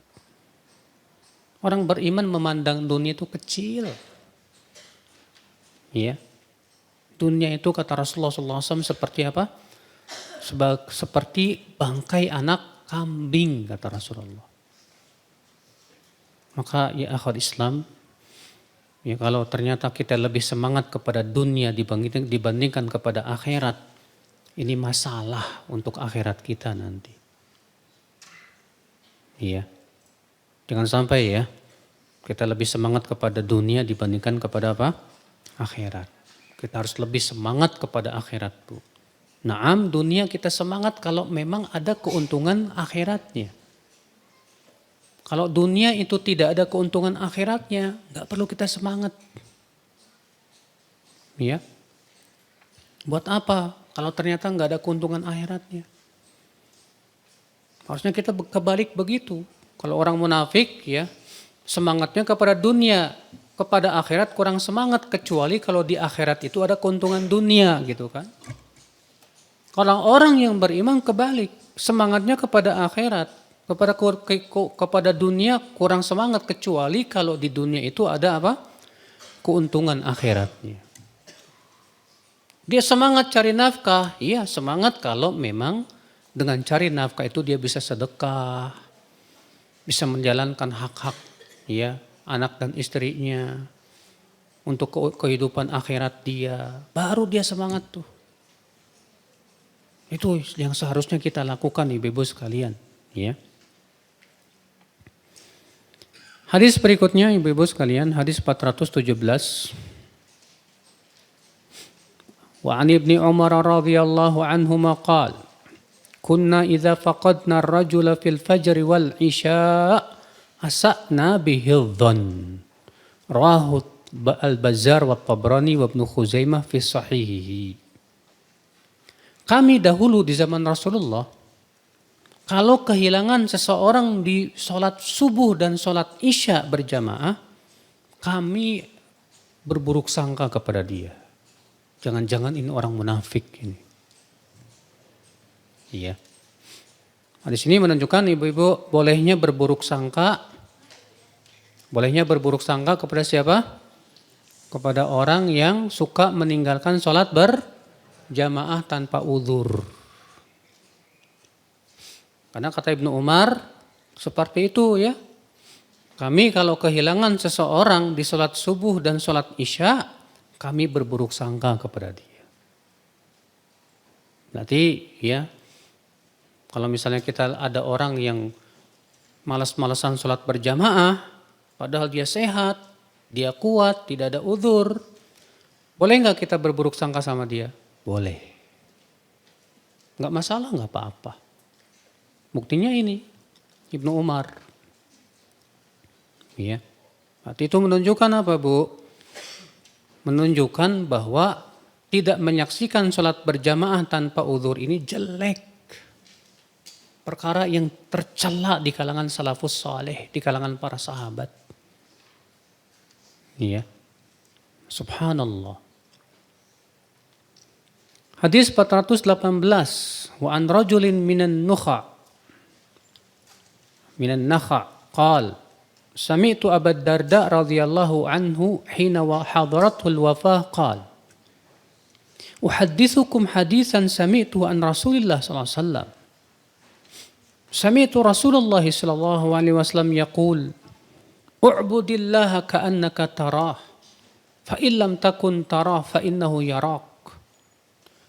Orang beriman memandang dunia itu kecil. Ya. Dunia itu kata Rasulullah SAW seperti apa? Seperti bangkai anak kambing kata Rasulullah. Maka ya akhwat Islam, ya kalau ternyata kita lebih semangat kepada dunia dibandingkan kepada akhirat, ini masalah untuk akhirat kita nanti. Iya. Jangan sampai ya kita lebih semangat kepada dunia dibandingkan kepada apa? Akhirat. Kita harus lebih semangat kepada akhirat, Bu. Naam, dunia kita semangat kalau memang ada keuntungan akhiratnya. Kalau dunia itu tidak ada keuntungan akhiratnya, nggak perlu kita semangat. Ya. Buat apa kalau ternyata nggak ada keuntungan akhiratnya? Harusnya kita kebalik begitu. Kalau orang munafik ya, semangatnya kepada dunia, kepada akhirat kurang semangat, kecuali kalau di akhirat itu ada keuntungan dunia gitu kan. Kalau orang yang beriman kebalik, semangatnya kepada akhirat, kepada dunia kurang semangat, kecuali kalau di dunia itu ada apa? Keuntungan akhiratnya. Dia semangat cari nafkah, iya semangat kalau memang dengan cari nafkah itu dia bisa sedekah, bisa menjalankan hak-hak ya anak dan istrinya untuk kehidupan akhirat dia, baru dia semangat tuh. Itu yang seharusnya kita lakukan ibu-ibu sekalian. Ya. Hadis berikutnya ibu-ibu sekalian, hadis 417. Wa an ibni Umar radhiyallahu anhuma qala kunna idza faqadna ar-rajula fil fajr wal isya asa'na bihi dhann. Rawahu al-Bazzar wa Tabrani wa Ibnu Khuzaimah fi sahihihi. Kami dahulu di zaman Rasulullah, kalau kehilangan seseorang di sholat subuh dan sholat isya berjamaah, kami berburuk sangka kepada dia. Jangan-jangan ini orang munafik ini. Iya. Nah, di sini menunjukkan ibu-ibu bolehnya berburuk sangka kepada siapa? Kepada orang yang suka meninggalkan sholat berjamaah tanpa uzur. Karena kata Ibnu Umar seperti itu ya. Kami kalau kehilangan seseorang di sholat subuh dan sholat isya, kami berburuk sangka kepada dia. Berarti ya, kalau misalnya kita ada orang yang malas-malasan sholat berjamaah, padahal dia sehat, dia kuat, tidak ada uzur, boleh nggak kita berburuk sangka sama dia? Boleh. Nggak masalah, nggak apa-apa. Buktinya ini, Ibnu Umar. Ya. Berarti itu menunjukkan apa, Bu? Menunjukkan bahwa tidak menyaksikan sholat berjamaah tanpa uzur ini jelek. Perkara yang tercela di kalangan salafus saleh, di kalangan para sahabat. Iya. Subhanallah. Hadis 418. Wa an rajulin minan nakha qal sami'tu Abu Darda radhiyallahu anhu hina wa hadaratul wafah qal uhaddithukum hadithan sami'tu an Rasulillah sallallahu alaihi wasallam sami'tu Rasulullah sallallahu alaihi wasallam yaqul u'budillaha ka'annaka tarah fa illam takun tarah fa innahu yarak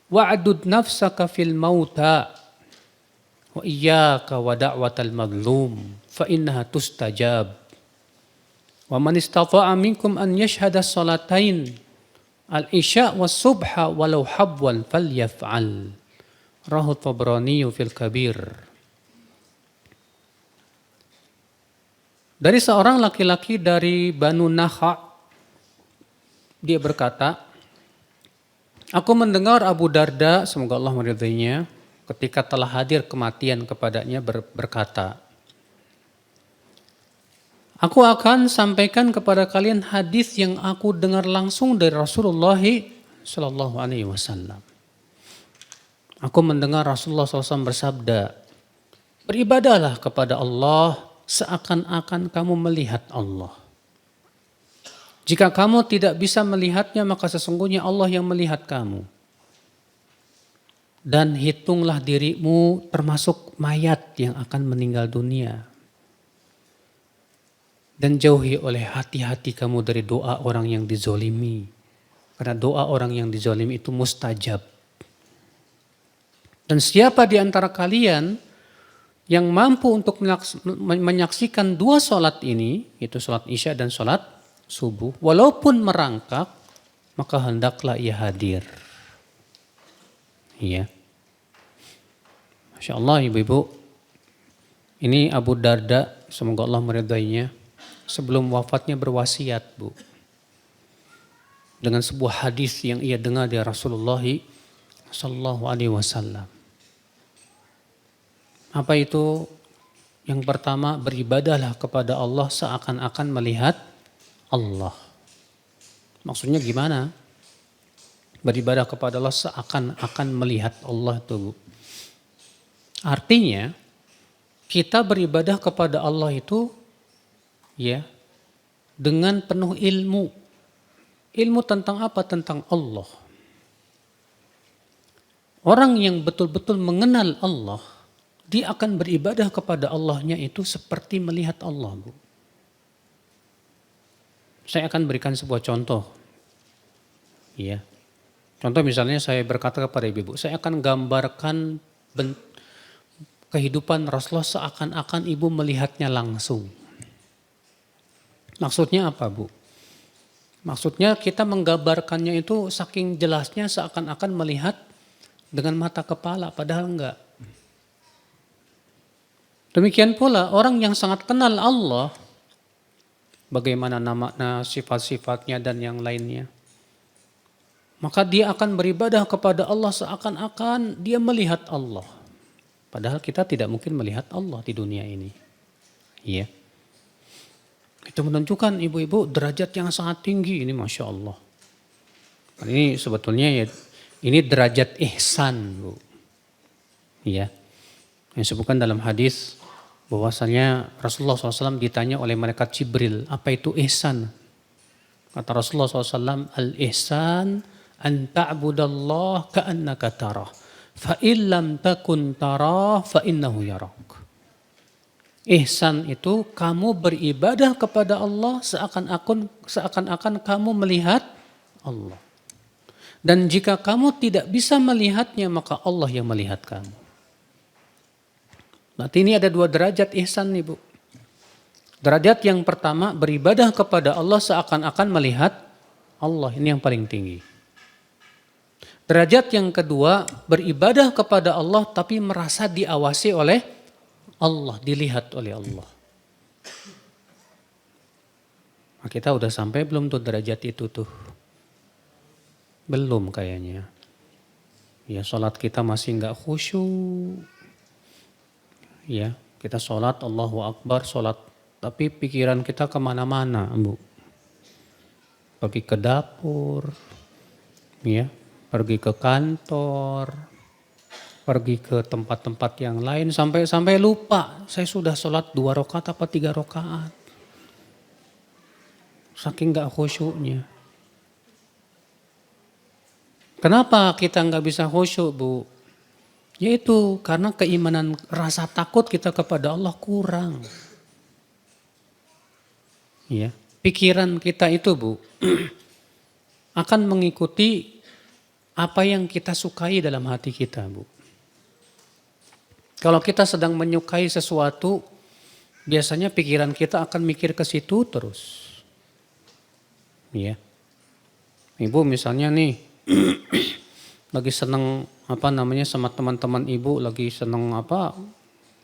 wa'dud nafsaka fil mauta wa iyyaka wa da'watal madlum fa innaha tustajab wa man istata'a minkum an yashhada salatain al-isya was subha walau habwan falyaf'al. Rawahu Tabrani fil Kabir. Dari seorang laki-laki dari Banu Nakha, dia berkata, aku mendengar Abu Darda, semoga Allah meridainya, ketika telah hadir kematian kepadanya berkata, aku akan sampaikan kepada kalian hadis yang aku dengar langsung dari Rasulullah sallallahu alaihi wasallam. Aku mendengar Rasulullah SAW bersabda, beribadahlah kepada Allah seakan-akan kamu melihat Allah. Jika kamu tidak bisa melihatnya, maka sesungguhnya Allah yang melihat kamu. Dan hitunglah dirimu termasuk mayat yang akan meninggal dunia. Dan jauhi oleh hati-hati kamu dari doa orang yang dizolimi. Karena doa orang yang dizolimi itu mustajab. Dan siapa di antara kalian yang mampu untuk menyaksikan dua sholat ini, yaitu sholat isya dan sholat subuh, walaupun merangkak, maka hendaklah ia hadir. Iya. Masya Allah ibu-ibu, ini Abu Darda, semoga Allah meridainya, sebelum wafatnya berwasiat, Bu, dengan sebuah hadis yang ia dengar dari Rasulullah sallallahu alaihi wasallam. Apa itu? Yang pertama, beribadahlah kepada Allah seakan-akan melihat Allah. Maksudnya gimana? Beribadah kepada Allah seakan-akan melihat Allah itu, Bu. Artinya, kita beribadah kepada Allah itu ya dengan penuh ilmu. Ilmu tentang apa? Tentang Allah. Orang yang betul-betul mengenal Allah, dia akan beribadah kepada Allahnya itu seperti melihat Allah, Bu. Saya akan berikan sebuah contoh. Ya. Contoh misalnya saya berkata kepada ibu, saya akan gambarkan kehidupan Rasulullah seakan-akan ibu melihatnya langsung. Maksudnya apa, Bu? Maksudnya kita menggambarkannya itu saking jelasnya seakan-akan melihat dengan mata kepala, padahal enggak. Demikian pula orang yang sangat kenal Allah, bagaimana nama, sifat-sifatnya dan yang lainnya, maka dia akan beribadah kepada Allah seakan-akan dia melihat Allah. Padahal kita tidak mungkin melihat Allah di dunia ini. Iya. Itu menunjukkan ibu-ibu derajat yang sangat tinggi ini, Masya Allah. Ini sebetulnya ya, ini derajat ihsan, Bu. Iya. Yang disebutkan dalam hadis bahwasanya Rasulullah SAW ditanya oleh malaikat Jibril, apa itu ihsan? Kata Rasulullah SAW, al-ihsan an ta'budallah ka'annaka tarah, fa illam takun tarah fa innahu yarak. Ihsan itu kamu beribadah kepada Allah seakan-akan kamu melihat Allah. Dan jika kamu tidak bisa melihatnya, maka Allah yang melihat kamu. Berarti ini ada dua derajat ihsan nih, Bu. Derajat yang pertama, beribadah kepada Allah seakan-akan melihat Allah. Ini yang paling tinggi. Derajat yang kedua, beribadah kepada Allah tapi merasa diawasi oleh Allah, dilihat oleh Allah. Nah, kita udah sampai belum tuh derajat itu tuh? Belum kayaknya. Ya, sholat kita masih nggak khusyuk. Ya, kita sholat Allahu Akbar, sholat, tapi pikiran kita kemana-mana, Bu. Pergi ke dapur, ya, pergi ke kantor, pergi ke tempat-tempat yang lain, sampai lupa saya sudah sholat 2 rakaat apa 3 rakaat. Saking nggak khusyuknya. Kenapa kita nggak bisa khusyuk, Bu? Yaitu karena keimanan, rasa takut kita kepada Allah kurang. Ya, pikiran kita itu, Bu, akan mengikuti apa yang kita sukai dalam hati kita, Bu. Kalau kita sedang menyukai sesuatu, biasanya pikiran kita akan mikir ke situ terus. Ya. Ibu misalnya nih lagi seneng sama teman-teman ibu, lagi seneng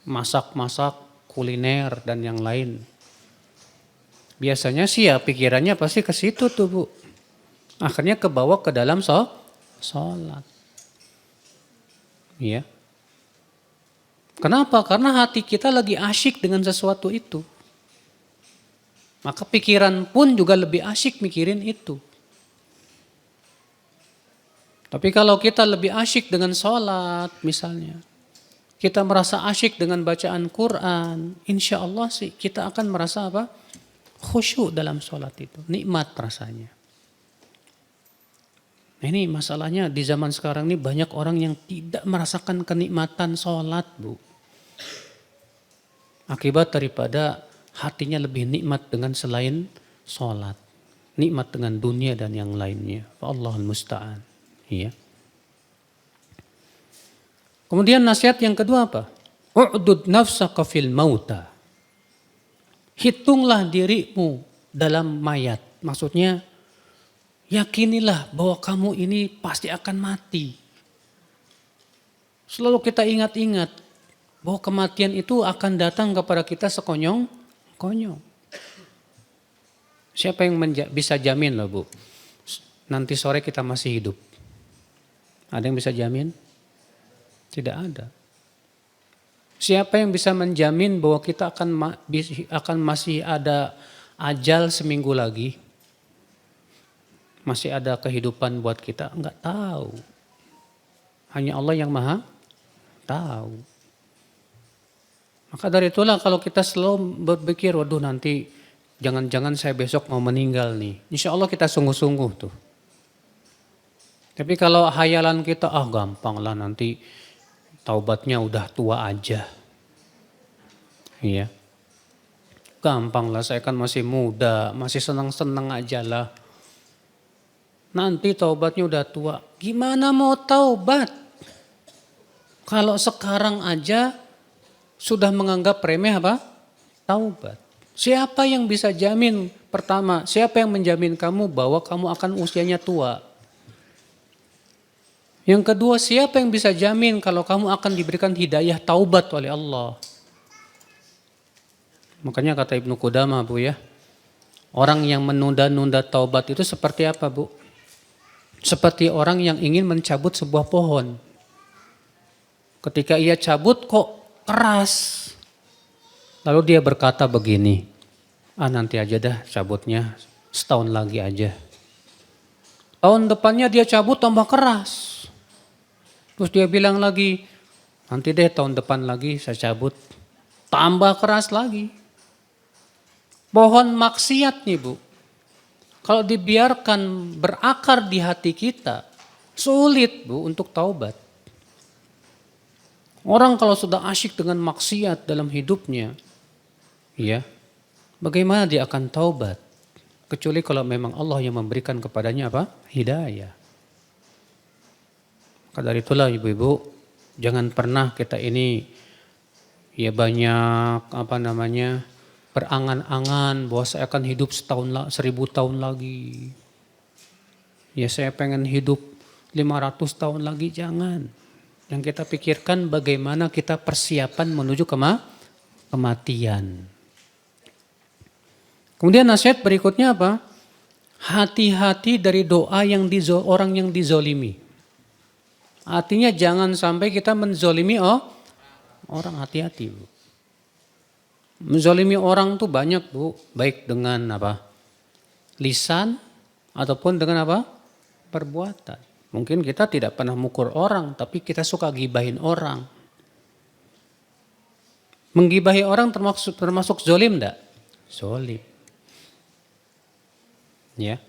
masak-masak kuliner dan yang lain. Biasanya sih ya pikirannya pasti ke situ tuh, Bu. Akhirnya kebawa ke dalam sholat. Iya. Kenapa? Karena hati kita lagi asyik dengan sesuatu itu. Maka pikiran pun juga lebih asyik mikirin itu. Tapi kalau kita lebih asyik dengan sholat misalnya, kita merasa asyik dengan bacaan Quran, insya Allah sih kita akan merasa apa? Khusyuk dalam sholat itu, nikmat rasanya. Nah ini masalahnya di zaman sekarang ini banyak orang yang tidak merasakan kenikmatan sholat, Bu. Akibat daripada hatinya lebih nikmat dengan selain sholat. Nikmat dengan dunia dan yang lainnya. Allahul musta'an. Iya. Kemudian nasihat yang kedua apa? U'dud nafsaka fil mauta. Hitunglah dirimu dalam mayat. Maksudnya yakinilah bahwa kamu ini pasti akan mati. Selalu kita ingat-ingat bahwa kematian itu akan datang kepada kita sekonyong-konyong. Siapa yang bisa jamin loh Bu? Nanti sore kita masih hidup. Ada yang bisa jamin? Tidak ada. Siapa yang bisa menjamin bahwa kita akan masih ada ajal seminggu lagi? Masih ada kehidupan buat kita? Enggak tahu. Hanya Allah yang maha tahu. Maka dari itulah kalau kita selalu berpikir, waduh nanti jangan-jangan saya besok mau meninggal nih. Insya Allah kita sungguh-sungguh tuh. Tapi kalau hayalan kita, gampang lah nanti taubatnya udah tua aja. Iya. Gampang lah, saya kan masih muda, masih senang-senang aja lah. Nanti taubatnya udah tua. Gimana mau taubat? Kalau sekarang aja sudah menganggap remeh apa? Taubat. Siapa yang bisa jamin? Pertama, siapa yang menjamin kamu bahwa kamu akan usianya tua? Yang kedua, siapa yang bisa jamin kalau kamu akan diberikan hidayah taubat oleh Allah? Makanya kata Ibnu Qudamah Bu ya, orang yang menunda-nunda taubat itu seperti apa Bu? Seperti orang yang ingin mencabut sebuah pohon. Ketika ia cabut kok keras. Lalu dia berkata begini, nanti aja dah cabutnya setahun lagi aja. Tahun depannya dia cabut tambah keras. Terus dia bilang lagi, nanti deh tahun depan lagi saya cabut. Tambah keras lagi. Pohon maksiat nih Bu. Kalau dibiarkan berakar di hati kita, sulit Bu untuk taubat. Orang kalau sudah asyik dengan maksiat dalam hidupnya, ya, bagaimana dia akan taubat? Kecuali kalau memang Allah yang memberikan kepadanya apa? Hidayah. Maka dari itulah ibu-ibu, jangan pernah kita ini ya banyak berangan-angan bahwa saya akan hidup 1000 tahun lagi. Ya saya pengen hidup 500 tahun lagi, jangan. Yang kita pikirkan bagaimana kita persiapan menuju kematian. Kemudian nasihat berikutnya apa? Hati-hati dari doa orang yang dizolimi. Artinya jangan sampai kita menzolimi orang, hati-hati Bu. Menzolimi orang tuh banyak Bu, baik dengan apa? Lisan ataupun dengan apa? Perbuatan. Mungkin kita tidak pernah mukur orang, tapi kita suka gibahin orang. Menggibahi orang termasuk zolim enggak? Zolim. Ya.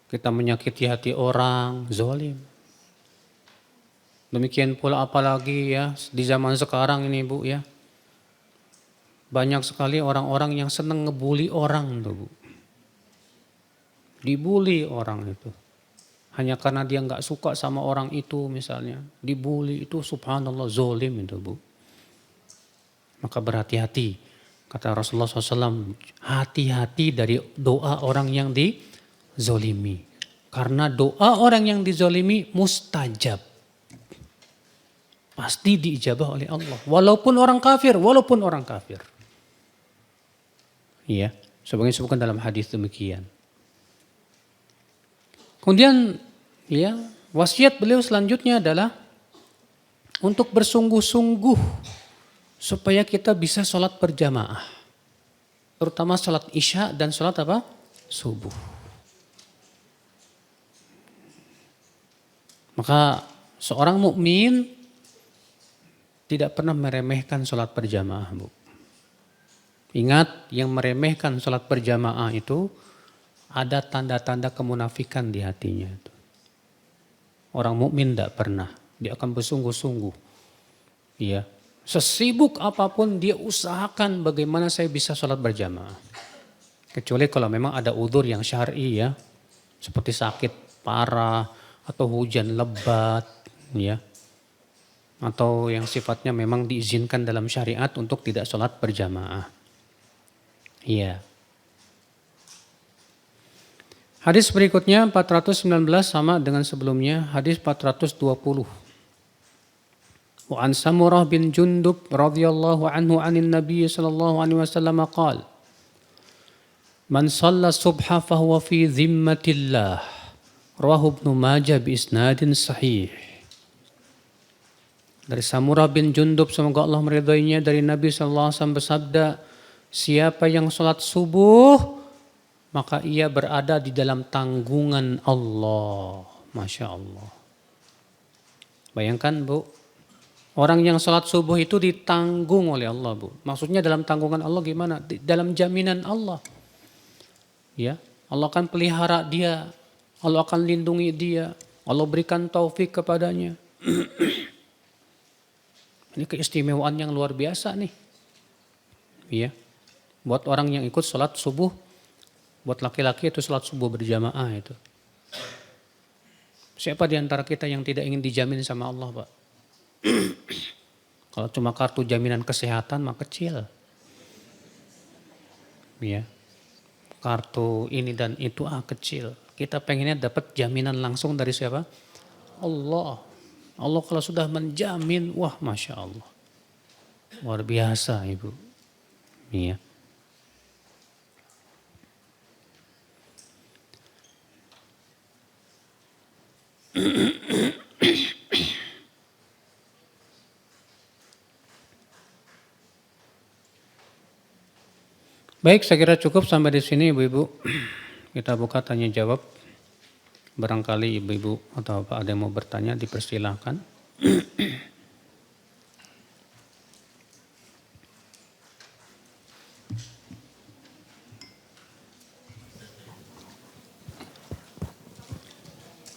Kita menyakiti hati orang, zolim. Demikian pula apalagi ya di zaman sekarang ini Bu ya. Banyak sekali orang-orang yang senang ngebully orang tuh Bu. Dibully orang itu. Hanya karena dia nggak suka sama orang itu misalnya. Dibully itu subhanallah zolim itu Bu. Maka berhati-hati. Kata Rasulullah SAW, hati-hati dari doa orang yang dizolimi. Karena doa orang yang dizolimi mustajab. Pasti diijabah oleh Allah. Walaupun orang kafir. Iya, sebagaimana disebutkan dalam hadis demikian. Kemudian ya wasiat beliau selanjutnya adalah untuk bersungguh-sungguh supaya kita bisa sholat berjamaah. Terutama sholat isya dan sholat apa? Subuh. Maka seorang mukmin tidak pernah meremehkan sholat berjamaah, Bu. Ingat, yang meremehkan sholat berjamaah itu ada tanda-tanda kemunafikan di hatinya. Orang mukmin tidak pernah, dia akan bersungguh-sungguh. Ya, sesibuk apapun dia usahakan bagaimana saya bisa sholat berjamaah. Kecuali kalau memang ada udzur yang syar'i ya, seperti sakit parah atau hujan lebat, ya, atau yang sifatnya memang diizinkan dalam syariat untuk tidak sholat berjamaah. Iya. Hadis berikutnya 419 sama dengan sebelumnya, hadis 420. Wa an Samurah bin Jundub radhiyallahu anhu anin Nabi sallallahu alaihi wasallam qala: Man shalla subha fahuwa fi dhimmatillah. Rawahu Ibnu Majah bi isnadin sahih. Dari Samurah bin Jundub, semoga Allah meridhoinya, dari Nabi sallallahu alaihi wasallam bersabda, siapa yang sholat subuh maka ia berada di dalam tanggungan Allah. Masya Allah. Bayangkan, Bu, orang yang sholat subuh itu ditanggung oleh Allah, Bu. Maksudnya dalam tanggungan Allah gimana? Dalam jaminan Allah. Ya, Allah akan pelihara dia, Allah akan lindungi dia, Allah berikan taufik kepadanya. Ini keistimewaan yang luar biasa nih. Ya, buat orang yang ikut sholat subuh, buat laki-laki itu sholat subuh berjamaah itu. Siapa di antara kita yang tidak ingin dijamin sama Allah, Pak? Kalau cuma kartu jaminan kesehatan mah kecil. Ya. Kartu ini dan itu kecil. Kita pengennya dapat jaminan langsung dari siapa? Allah. Allah kalau sudah menjamin, wah Masya Allah. Luar biasa, Ibu. Iya. Baik, saya kira cukup sampai di sini Ibu-ibu. Kita buka tanya jawab. Barangkali Ibu-ibu atau Bapak ada yang mau bertanya, dipersilahkan.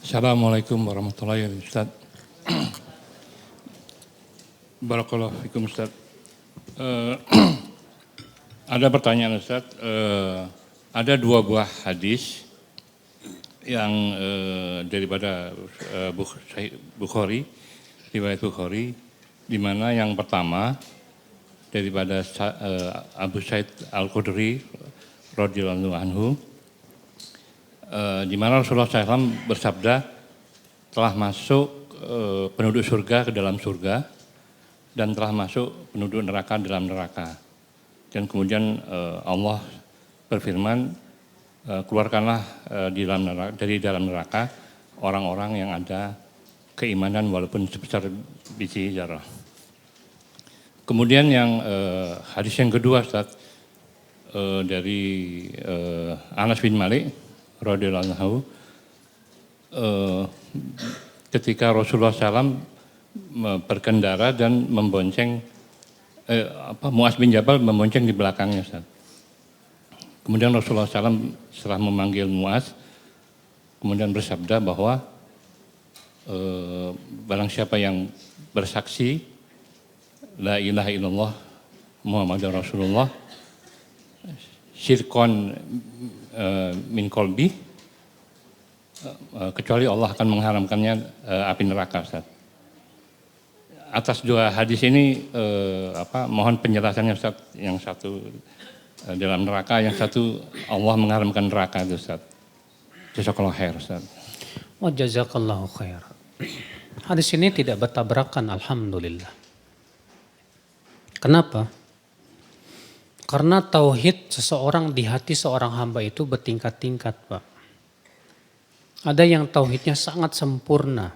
Assalamualaikum warahmatullahi wabarakatuh, Ustaz. Barakallahu fikum, Ustaz. Ada pertanyaan, Ustaz. Ada dua buah hadis yang daripada Bukhari, riwayat Bukhari, di mana yang pertama daripada Abu Sa'id Al-Khudri radhiyallahu anhu, di mana Rasulullah SAW bersabda, telah masuk penduduk surga ke dalam surga dan telah masuk penduduk neraka dalam neraka. Dan kemudian Allah berfirman, keluarkanlah dari dalam neraka orang-orang yang ada keimanan walaupun sebesar biji zarah. Kemudian yang hadis yang kedua, Ustaz, dari Anas bin Malik radhiyallahu anhu, ketika Rasulullah SAW berkendara dan membonceng Mu'adz bin Jabal membonceng di belakangnya, Ustaz. Kemudian Rasulullah SAW setelah memanggil Mu'adz, kemudian bersabda bahwa barang siapa yang bersaksi la ilaha illallah Muhammadur Rasulullah syirkon min qalbi, kecuali Allah akan mengharamkannya api neraka, Ustaz. Atas dua hadis ini mohon penjelasannya, Ustaz. Yang satu dalam neraka, yang satu Allah mengharamkan neraka itu, Ustaz. Jazakallahu khair, Ustaz. Wa jazakallahu khair. Hadis ini tidak bertabrakan, alhamdulillah. Kenapa? Karena tauhid seseorang di hati seorang hamba itu bertingkat-tingkat, Pak. Ada yang tauhidnya sangat sempurna.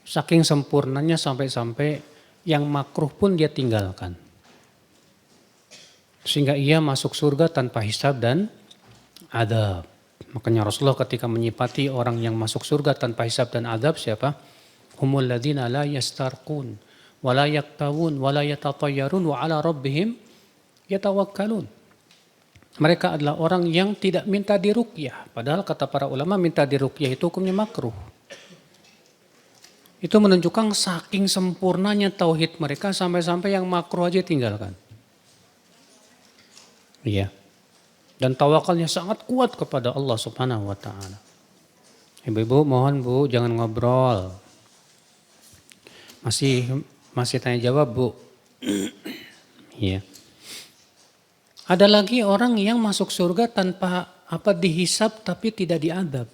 Saking sempurnanya sampai-sampai yang makruh pun dia tinggalkan. Sehingga ia masuk surga tanpa hisab dan adab. Makanya Rasulullah ketika menyifati orang yang masuk surga tanpa hisab dan adab siapa? Humul ladzina la yastarqun wala yaktawun, wala yatatayyarun, wa ala rabbihim yatawakkalun. Mereka adalah orang yang tidak minta diruqyah. Padahal kata para ulama minta diruqyah itu hukumnya makruh. Itu menunjukkan saking sempurnanya tauhid mereka sampai-sampai yang makruh aja tinggalkan. Iya. Dan tawakalnya sangat kuat kepada Allah Subhanahu wa taala. Ibu-ibu mohon Bu jangan ngobrol. Masih tanya jawab Bu. Iya. Ada lagi orang yang masuk surga tanpa dihisab tapi tidak diadab.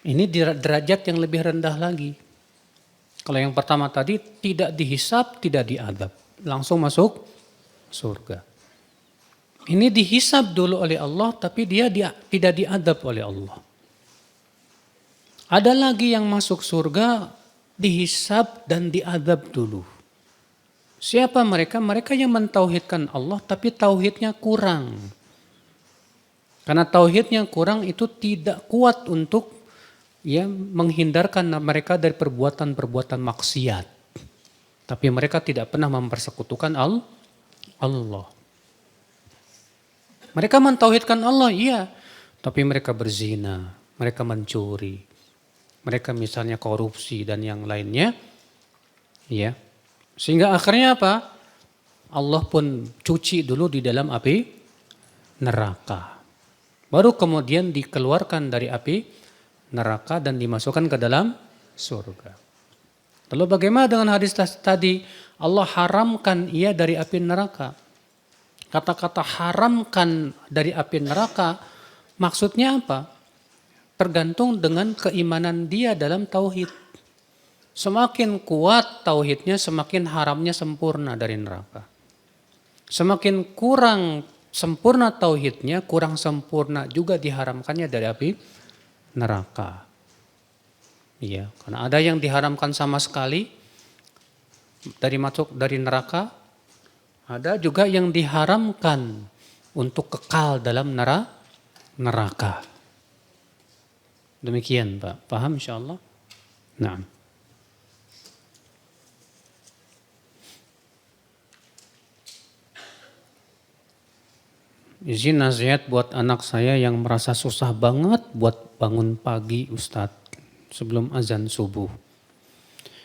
Ini derajat yang lebih rendah lagi. Kalau yang pertama tadi tidak dihisab, tidak diadab. Langsung masuk surga. Ini dihisab dulu oleh Allah tapi dia tidak diadab oleh Allah. Ada lagi yang masuk surga dihisab dan diadab dulu. Siapa mereka? Mereka yang mentauhidkan Allah tapi tauhidnya kurang. Karena tauhidnya kurang itu tidak kuat untuk menghindarkan mereka dari perbuatan-perbuatan maksiat. Tapi mereka tidak pernah mempersekutukan Allah. Mereka mentauhidkan Allah, iya. Tapi mereka berzina, mereka mencuri. Mereka misalnya korupsi dan yang lainnya. Ya. Sehingga akhirnya apa? Allah pun cuci dulu di dalam api neraka. Baru kemudian dikeluarkan dari api neraka dan dimasukkan ke dalam surga. Lalu bagaimana dengan hadis tadi? Allah haramkan ia dari api neraka. Kata-kata haramkan dari api neraka maksudnya apa? Tergantung dengan keimanan dia dalam tauhid. Semakin kuat tauhidnya, semakin haramnya sempurna dari neraka. Semakin kurang sempurna tauhidnya, kurang sempurna juga diharamkannya dari api neraka. Iya, karena ada yang diharamkan sama sekali dari neraka, ada juga yang diharamkan untuk kekal dalam neraka. Demikian Pak, paham insyaallah? Nah. Izin nasihat buat anak saya yang merasa susah banget buat bangun pagi Ustadz sebelum azan subuh.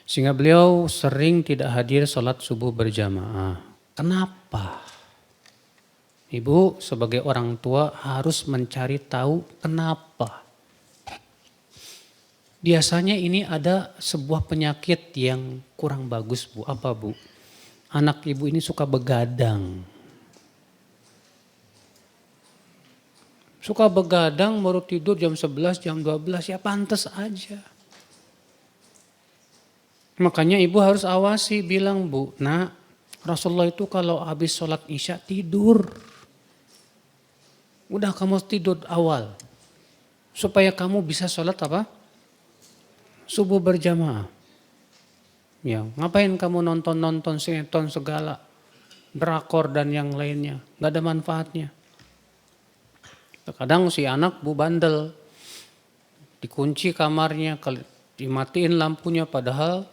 Sehingga beliau sering tidak hadir sholat subuh berjamaah. Kenapa? Ibu sebagai orang tua harus mencari tahu kenapa. Biasanya ini ada sebuah penyakit yang kurang bagus Bu. Apa Bu? Anak ibu ini suka begadang. Suka begadang baru tidur jam 11, jam 12 ya pantas aja. Makanya ibu harus awasi bilang Bu, nak Rasulullah itu kalau habis sholat isya tidur. Udah kamu tidur awal. Supaya kamu bisa sholat apa? Subuh berjamaah. Ya, ngapain kamu nonton sinetron segala. Drakor dan yang lainnya. Gak ada manfaatnya. Kadang si anak Bu bandel, dikunci kamarnya, dimatiin lampunya padahal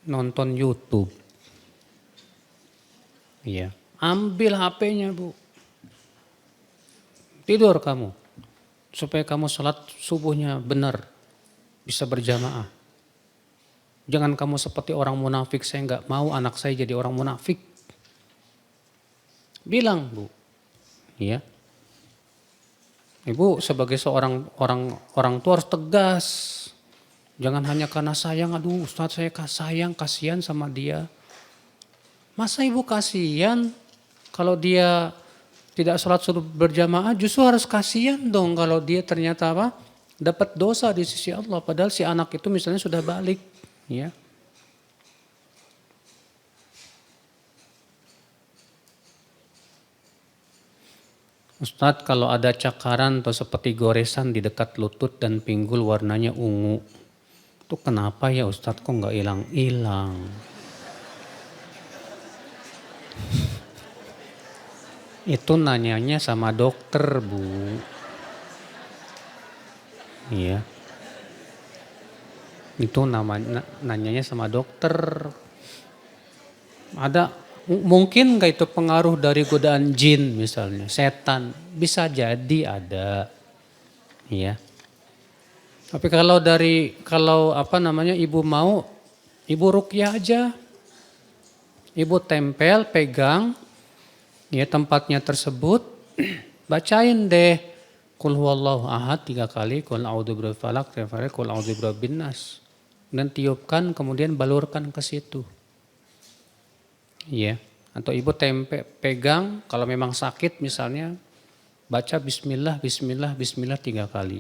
nonton YouTube. Iya, ambil HP-nya Bu, tidur kamu, supaya kamu sholat subuhnya benar, bisa berjamaah. Jangan kamu seperti orang munafik, saya nggak mau anak saya jadi orang munafik. Bilang Bu, iya. Ibu sebagai seorang orang tua harus tegas. Jangan hanya karena sayang, aduh Ustaz saya sayang, kasihan sama dia. Masa ibu kasihan kalau dia tidak sholat subuh berjamaah, justru harus kasihan dong kalau dia ternyata apa? Dapat dosa di sisi Allah. Padahal si anak itu misalnya sudah balik. Ya. Ustadz kalau ada cakaran atau seperti goresan di dekat lutut dan pinggul warnanya ungu. Itu kenapa ya Ustadz kok nggak hilang-hilang? Itu nanyanya sama dokter Bu. Iya. Itu namanya nanyanya sama dokter. Ada mungkin nggak itu pengaruh dari godaan jin misalnya, setan? Bisa jadi ada. Ya. Tapi kalau ibu mau, ibu ruqyah aja. Ibu tempel, pegang ya tempatnya tersebut, bacain deh qul huwallahu ahad 3 kali, qul a'udzu birabbil falaq 3 kali, qul a'udzu birabbin nas. Dan tiupkan kemudian balurkan ke situ. Ya, atau ibu pegang kalau memang sakit misalnya baca bismillah bismillah bismillah 3 kali.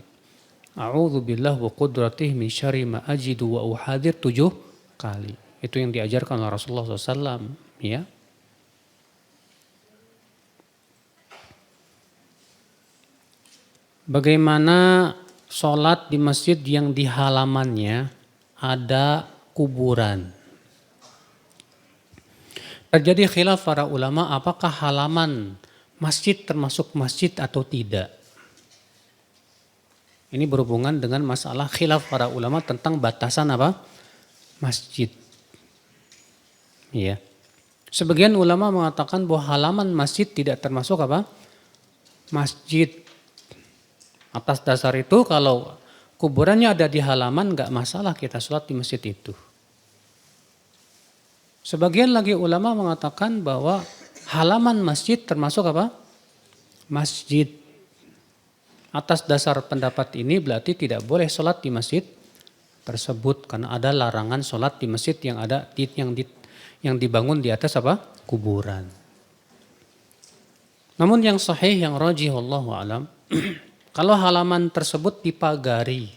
A'udzu billahi wa qudratihi min syarri ma ajidu wa uhadir 7 kali. Itu yang diajarkan oleh Rasulullah SAW. Ya. Bagaimana sholat di masjid yang di halamannya ada kuburan? Terjadi khilaf para ulama apakah halaman masjid termasuk masjid atau tidak. Ini berhubungan dengan masalah khilaf para ulama tentang batasan apa? Masjid. Ya. Sebagian ulama mengatakan bahwa halaman masjid tidak termasuk apa? Masjid. Atas dasar itu kalau kuburannya ada di halaman enggak masalah kita sholat di masjid itu. Sebagian lagi ulama mengatakan bahwa halaman masjid termasuk apa? Masjid. Atas dasar pendapat ini berarti tidak boleh sholat di masjid tersebut karena ada larangan sholat di masjid yang dibangun di atas apa? Kuburan. Namun yang sahih yang rajih wallahu alam, kalau halaman tersebut dipagari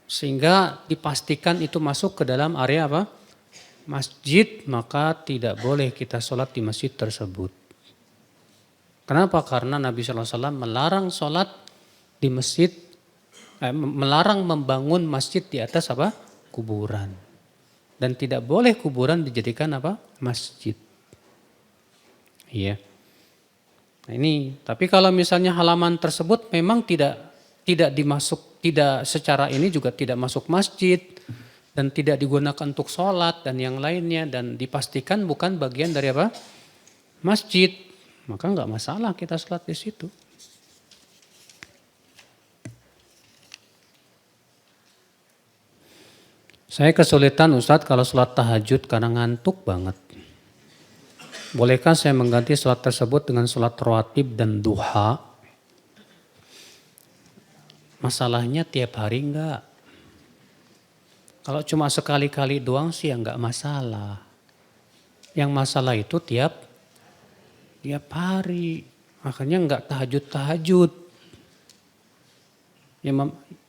sehingga dipastikan itu masuk ke dalam area apa? Masjid, maka tidak boleh kita sholat di masjid tersebut. Kenapa? Karena Nabi SAW melarang sholat di masjid, melarang membangun masjid di atas apa? Kuburan. Dan tidak boleh kuburan dijadikan apa? Masjid. Iya. Nah ini, tapi kalau misalnya halaman tersebut memang tidak secara ini juga tidak masuk masjid dan tidak digunakan untuk sholat dan yang lainnya dan dipastikan bukan bagian dari apa? Masjid, maka nggak masalah kita sholat di situ. Saya kesulitan Ustadz kalau sholat tahajud karena ngantuk banget. Bolehkah saya mengganti sholat tersebut dengan sholat rawatib dan duha? Masalahnya tiap hari enggak. Kalau cuma sekali-kali doang sih ya enggak masalah. Yang masalah itu tiap hari. Makanya enggak tahajud-tahajud.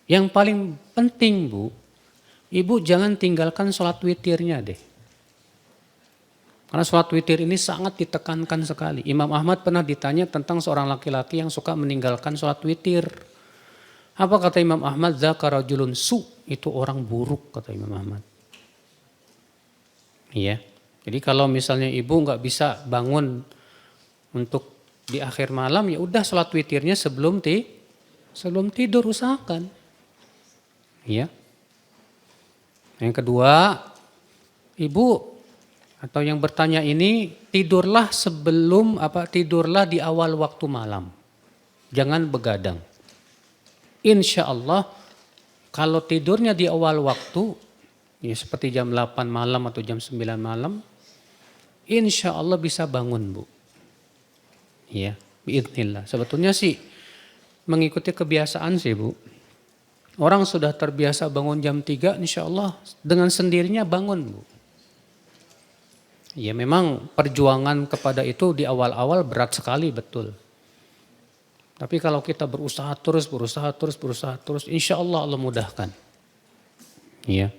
Yang paling penting Bu, Ibu jangan tinggalkan sholat witirnya deh. Karena sholat witir ini sangat ditekankan sekali. Imam Ahmad pernah ditanya tentang seorang laki-laki yang suka meninggalkan sholat witir. Apa kata Imam Ahmad? Dzaka rajulun su, itu orang buruk kata Imam Ahmad. Iya. Jadi kalau misalnya ibu nggak bisa bangun untuk di akhir malam, ya udah sholat witirnya sebelum tidur usahakan. Iya. Yang kedua, ibu atau yang bertanya ini tidurlah tidurlah di awal waktu malam. Jangan begadang. Insya Allah kalau tidurnya di awal waktu, ya seperti jam 8 malam atau jam 9 malam, insya Allah bisa bangun Bu. Ya, biidznillah. Sebetulnya sih mengikuti kebiasaan sih Bu. Orang sudah terbiasa bangun jam 3, insya Allah dengan sendirinya bangun Bu. Ya memang perjuangan kepada itu di awal-awal berat sekali betul. Tapi kalau kita berusaha terus, insya Allah Allah mudahkan. Ya.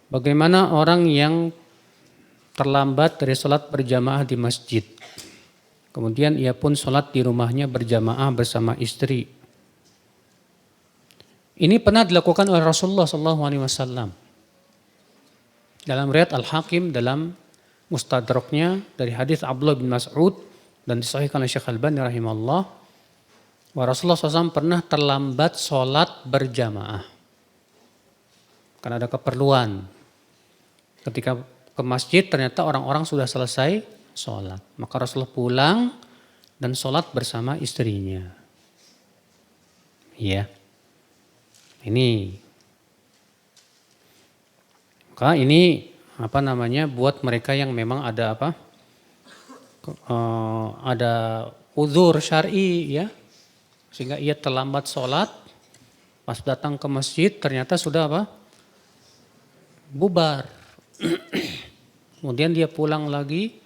Bagaimana orang yang terlambat dari sholat berjamaah di masjid? Kemudian ia pun sholat di rumahnya berjamaah bersama istri. Ini pernah dilakukan oleh Rasulullah SAW. Dalam riwayat Al-Hakim dalam Mustadraknya dari hadis Abdullah bin Mas'ud, dan disahihkan oleh Syekh Al-Albani rahimahullah, bahwa Rasulullah SAW pernah terlambat sholat berjamaah karena ada keperluan. Ketika ke masjid ternyata orang-orang sudah selesai sholat, maka Rasulullah pulang dan sholat bersama istrinya. Ya, ini maka ini buat mereka yang memang ada ada uzur syar'i ya, sehingga ia terlambat sholat, pas datang ke masjid ternyata sudah bubar. Kemudian dia pulang lagi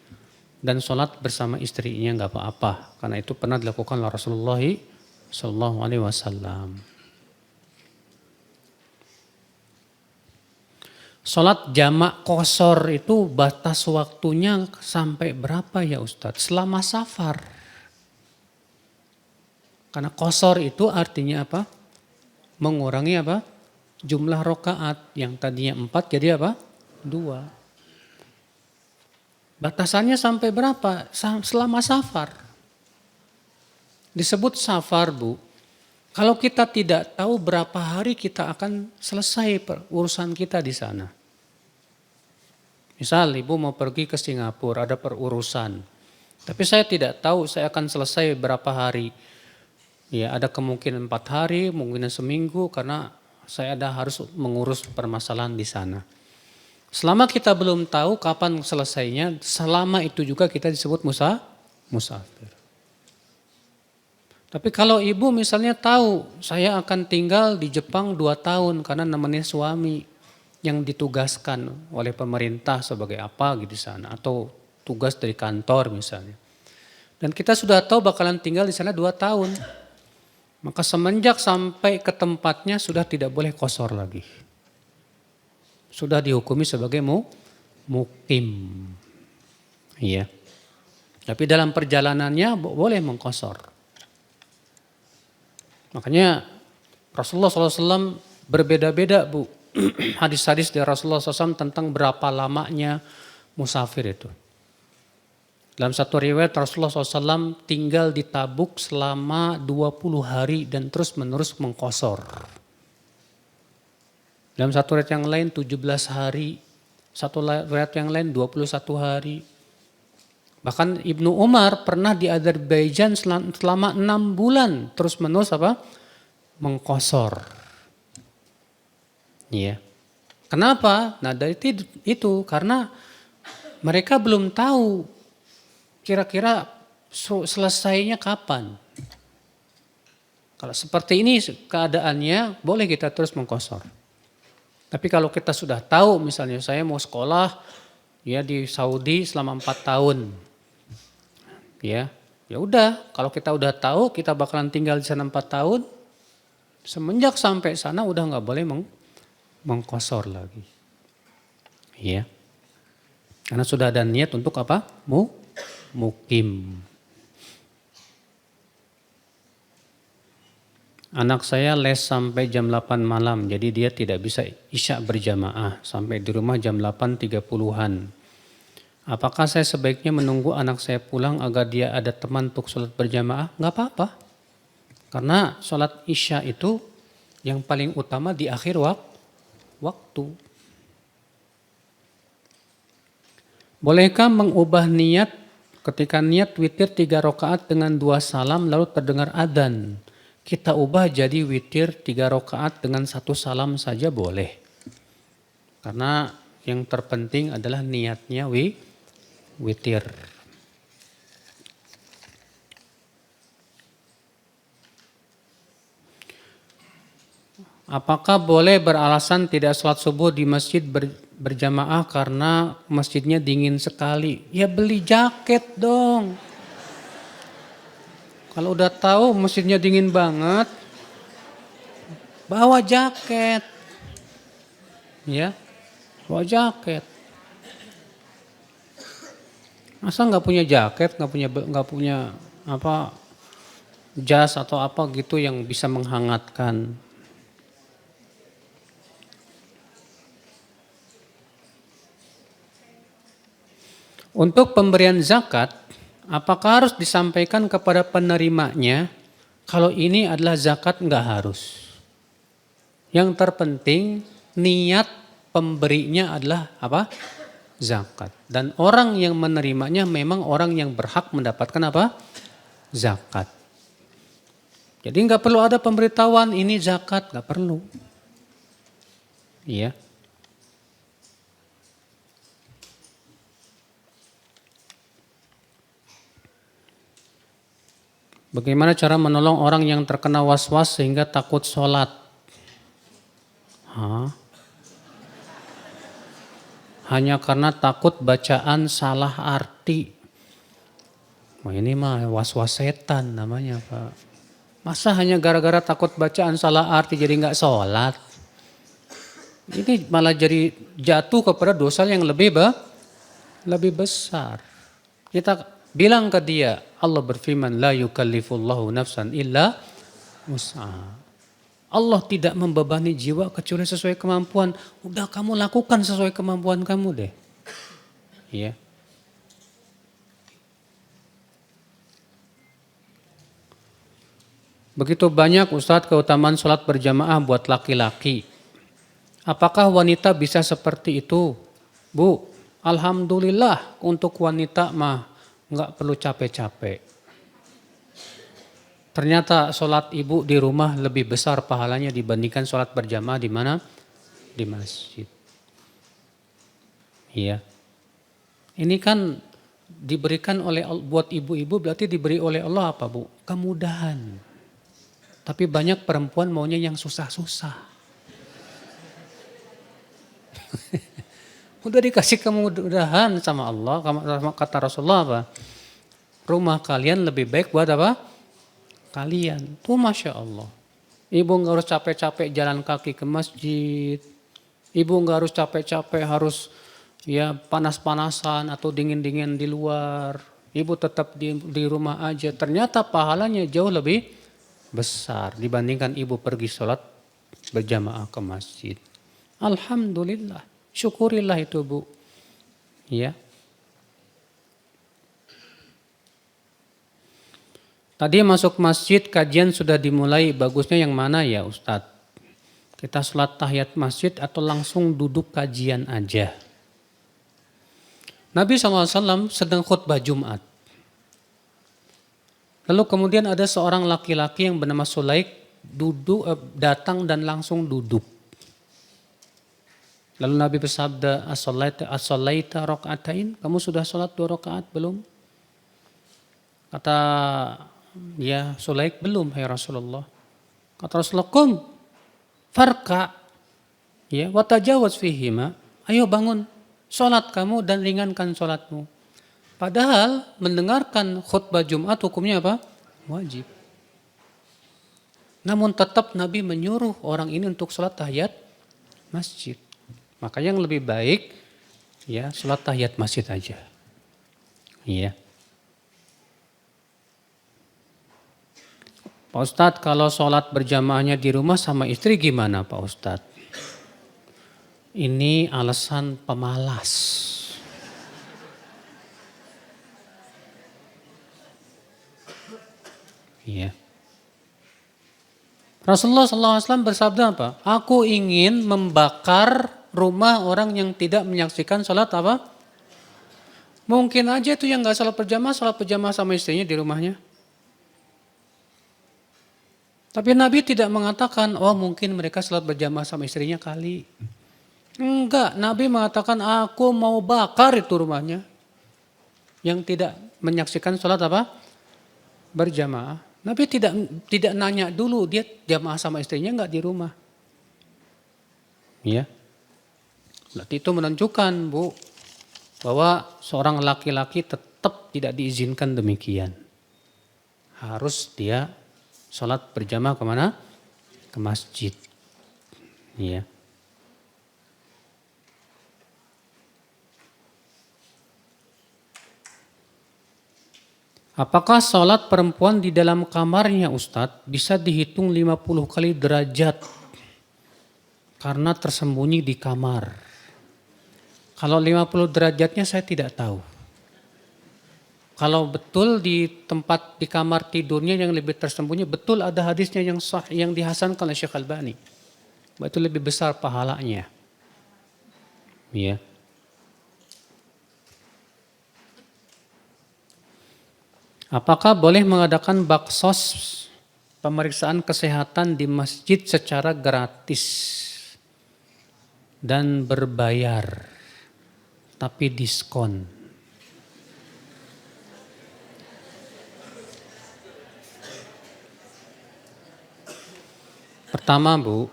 dan sholat bersama istrinya, nggak apa-apa, karena itu pernah dilakukan oleh Rasulullah Shallallahu Alaihi Wasallam. Sholat jamak qashar itu batas waktunya sampai berapa ya Ustadz? Selama safar. Karena qashar itu artinya apa? Mengurangi jumlah rakaat yang tadinya 4 jadi 2. Batasannya sampai berapa? Selama safar. Disebut safar, Bu. Kalau kita tidak tahu berapa hari kita akan selesai urusan kita di sana. Misal ibu mau pergi ke Singapura, ada perurusan. Tapi saya tidak tahu saya akan selesai berapa hari. Ya, ada kemungkinan 4 hari, mungkin seminggu, karena saya harus mengurus permasalahan di sana. Selama kita belum tahu kapan selesainya, selama itu juga kita disebut musafir. Tapi kalau ibu misalnya tahu saya akan tinggal di Jepang 2 tahun karena nemenin suami yang ditugaskan oleh pemerintah sebagai apa gitu di sana, atau tugas dari kantor misalnya. Dan kita sudah tahu bakalan tinggal di sana 2 tahun. Maka semenjak sampai ke tempatnya sudah tidak boleh qashar lagi. Sudah dihukumi sebagai mukim. Iya. Tapi dalam perjalanannya boleh mengqashar. Makanya Rasulullah SAW berbeda-beda, Bu. Hadis-hadis dari Rasulullah SAW tentang berapa lamanya musafir itu. Dalam satu riwayat Rasulullah SAW tinggal di Tabuk selama 20 hari dan terus menerus mengqashar. Dalam satu riwayat yang lain 17 hari, satu riwayat yang lain 21 hari. Bahkan Ibnu Umar pernah di Azerbaijan selama 6 bulan terus menerus mengqashar. Iya. Kenapa? Nah dari itu karena mereka belum tahu kira-kira selesainya kapan. Kalau seperti ini keadaannya boleh kita terus mengqashar. Tapi kalau kita sudah tahu misalnya saya mau sekolah ya di Saudi selama 4 tahun. Ya udah, kalau kita udah tahu kita bakalan tinggal di sana 4 tahun, semenjak sampai sana udah nggak boleh mengqashar lagi. Ya. Karena sudah ada niat untuk mukim. Anak saya les sampai jam 8 malam, jadi dia tidak bisa isya berjamaah sampai di rumah jam 8.30-an. Apakah saya sebaiknya menunggu anak saya pulang agar dia ada teman untuk sholat berjamaah? Nggak apa-apa. Karena sholat isya itu yang paling utama di akhir waktu. Bolehkah mengubah niat ketika niat witir 3 rakaat dengan 2 salam lalu terdengar adzan? Kita ubah jadi witir 3 rakaat dengan 1 salam saja boleh. Karena yang terpenting adalah niatnya witir. Apakah boleh beralasan tidak sholat subuh di masjid berjamaah karena masjidnya dingin sekali? Ya beli jaket dong. Kalau udah tahu masjidnya dingin banget, bawa jaket. Ya, bawa jaket. Masa nggak punya jaket, nggak punya jas atau apa gitu yang bisa menghangatkan? Untuk pemberian zakat Apakah harus disampaikan kepada penerimanya? Kalau ini adalah zakat enggak harus. Yang terpenting niat pemberinya adalah apa? Zakat. Dan orang yang menerimanya memang orang yang berhak mendapatkan apa? Zakat. Jadi enggak perlu ada pemberitahuan ini zakat, enggak perlu. Iya. Bagaimana cara menolong orang yang terkena was-was sehingga takut sholat? Hanya karena takut bacaan salah arti. Wah, ini mah was-was setan namanya, Pak. Masa hanya gara-gara takut bacaan salah arti jadi nggak sholat? Ini malah jadi jatuh kepada dosa yang lebih besar. Kita bilang ke dia, Allah berfirman, la yukallifullahu nafsan illa wus'aha. Allah tidak membebani jiwa kecuali sesuai kemampuan. Udah kamu lakukan sesuai kemampuan kamu deh. Iya. Begitu banyak Ustadz keutamaan sholat berjamaah buat laki-laki. Apakah wanita bisa seperti itu? Bu, alhamdulillah untuk wanita mah nggak perlu capek-capek. Ternyata sholat ibu di rumah lebih besar pahalanya dibandingkan sholat berjamaah di mana? Di masjid. Iya. Ini kan diberikan oleh buat ibu-ibu berarti diberi oleh Allah apa, Bu? Kemudahan. Tapi banyak perempuan maunya yang susah-susah. Udah dikasih kemudahan sama Allah, kata Rasulullah apa? Rumah kalian lebih baik buat apa? Kalian. Tuh Masya Allah. Ibu gak harus capek-capek jalan kaki ke masjid. Ibu gak harus capek-capek harus ya panas-panasan atau dingin-dingin di luar. Ibu tetap di rumah aja. Ternyata pahalanya jauh lebih besar dibandingkan ibu pergi sholat berjamaah ke masjid. Alhamdulillah. Syukurilah itu, Bu. Ya. Tadi masuk masjid kajian sudah dimulai, bagusnya yang mana ya Ustadz? Kita sholat tahiyat masjid atau langsung duduk kajian aja? Nabi SAW sedang khutbah Jumat. Lalu kemudian ada seorang laki-laki yang bernama Sulaik datang dan langsung duduk. Lalu Nabi bersabda, as-shalaita raka'atain? Kamu sudah sholat 2 rakaat belum? Kata ya Sulaik, belum hai Rasulullah. Kata Rasulullah, kum farka ya watajawaz fihima. Ayo bangun, sholat kamu dan ringankan sholatmu. Padahal mendengarkan khutbah Jumat hukumnya apa? Wajib. Namun tetap Nabi menyuruh orang ini untuk sholat tahiyat masjid. Maka yang lebih baik ya sholat tahiyat masjid aja. Iya. Pak Ustadz, kalau sholat berjamaahnya di rumah sama istri gimana Pak Ustadz? Ini alasan pemalas. Iya. Rasulullah SAW bersabda apa? Aku ingin membakar rumah orang yang tidak menyaksikan sholat apa? Mungkin aja itu yang gak sholat berjamaah sama istrinya di rumahnya. Tapi Nabi tidak mengatakan, oh mungkin mereka sholat berjamaah sama istrinya kali. Enggak, Nabi mengatakan aku mau bakar itu rumahnya. Yang tidak menyaksikan sholat apa? Berjamaah. Nabi tidak nanya dulu dia jamaah sama istrinya enggak di rumah. Ya. Berarti itu menunjukkan Bu, bahwa seorang laki-laki tetap tidak diizinkan demikian. Harus dia sholat berjamaah kemana? Ke masjid. Ya. Apakah sholat perempuan di dalam kamarnya Ustadz bisa dihitung 50 kali derajat karena tersembunyi di kamar? Kalau 50 derajatnya saya tidak tahu. Kalau betul di tempat di kamar tidurnya yang lebih tersembunyi, betul ada hadisnya yang yang dihasankan oleh Syekh Albani. Itu lebih besar pahalanya. Ya. Apakah boleh mengadakan baksos pemeriksaan kesehatan di masjid secara gratis dan berbayar, tapi diskon? Pertama Bu,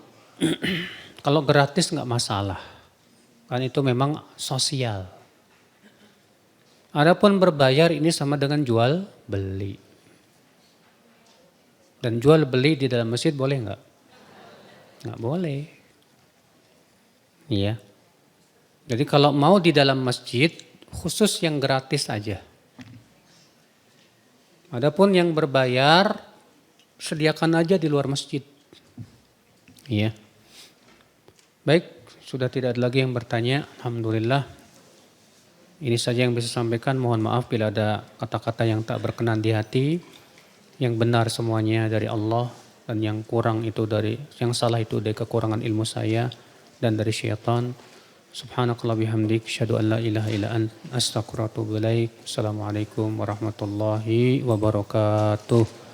kalau gratis nggak masalah, kan itu memang sosial. Adapun berbayar ini sama dengan jual beli. Dan jual beli di dalam masjid boleh nggak? Nggak boleh. Iya. Jadi kalau mau di dalam masjid, khusus yang gratis aja. Adapun yang berbayar, sediakan aja di luar masjid. Iya. Baik, sudah tidak ada lagi yang bertanya. Alhamdulillah. Ini saja yang bisa sampaikan. Mohon maaf bila ada kata-kata yang tak berkenan di hati. Yang benar semuanya dari Allah, dan yang kurang itu yang salah itu dari kekurangan ilmu saya dan dari syaitan. Subhanakallah bihamdik, asyhadu an la ilaha illa ant, astaghfiruka wa atubu ilaik. Assalamualaikum warahmatullahi wabarakatuh.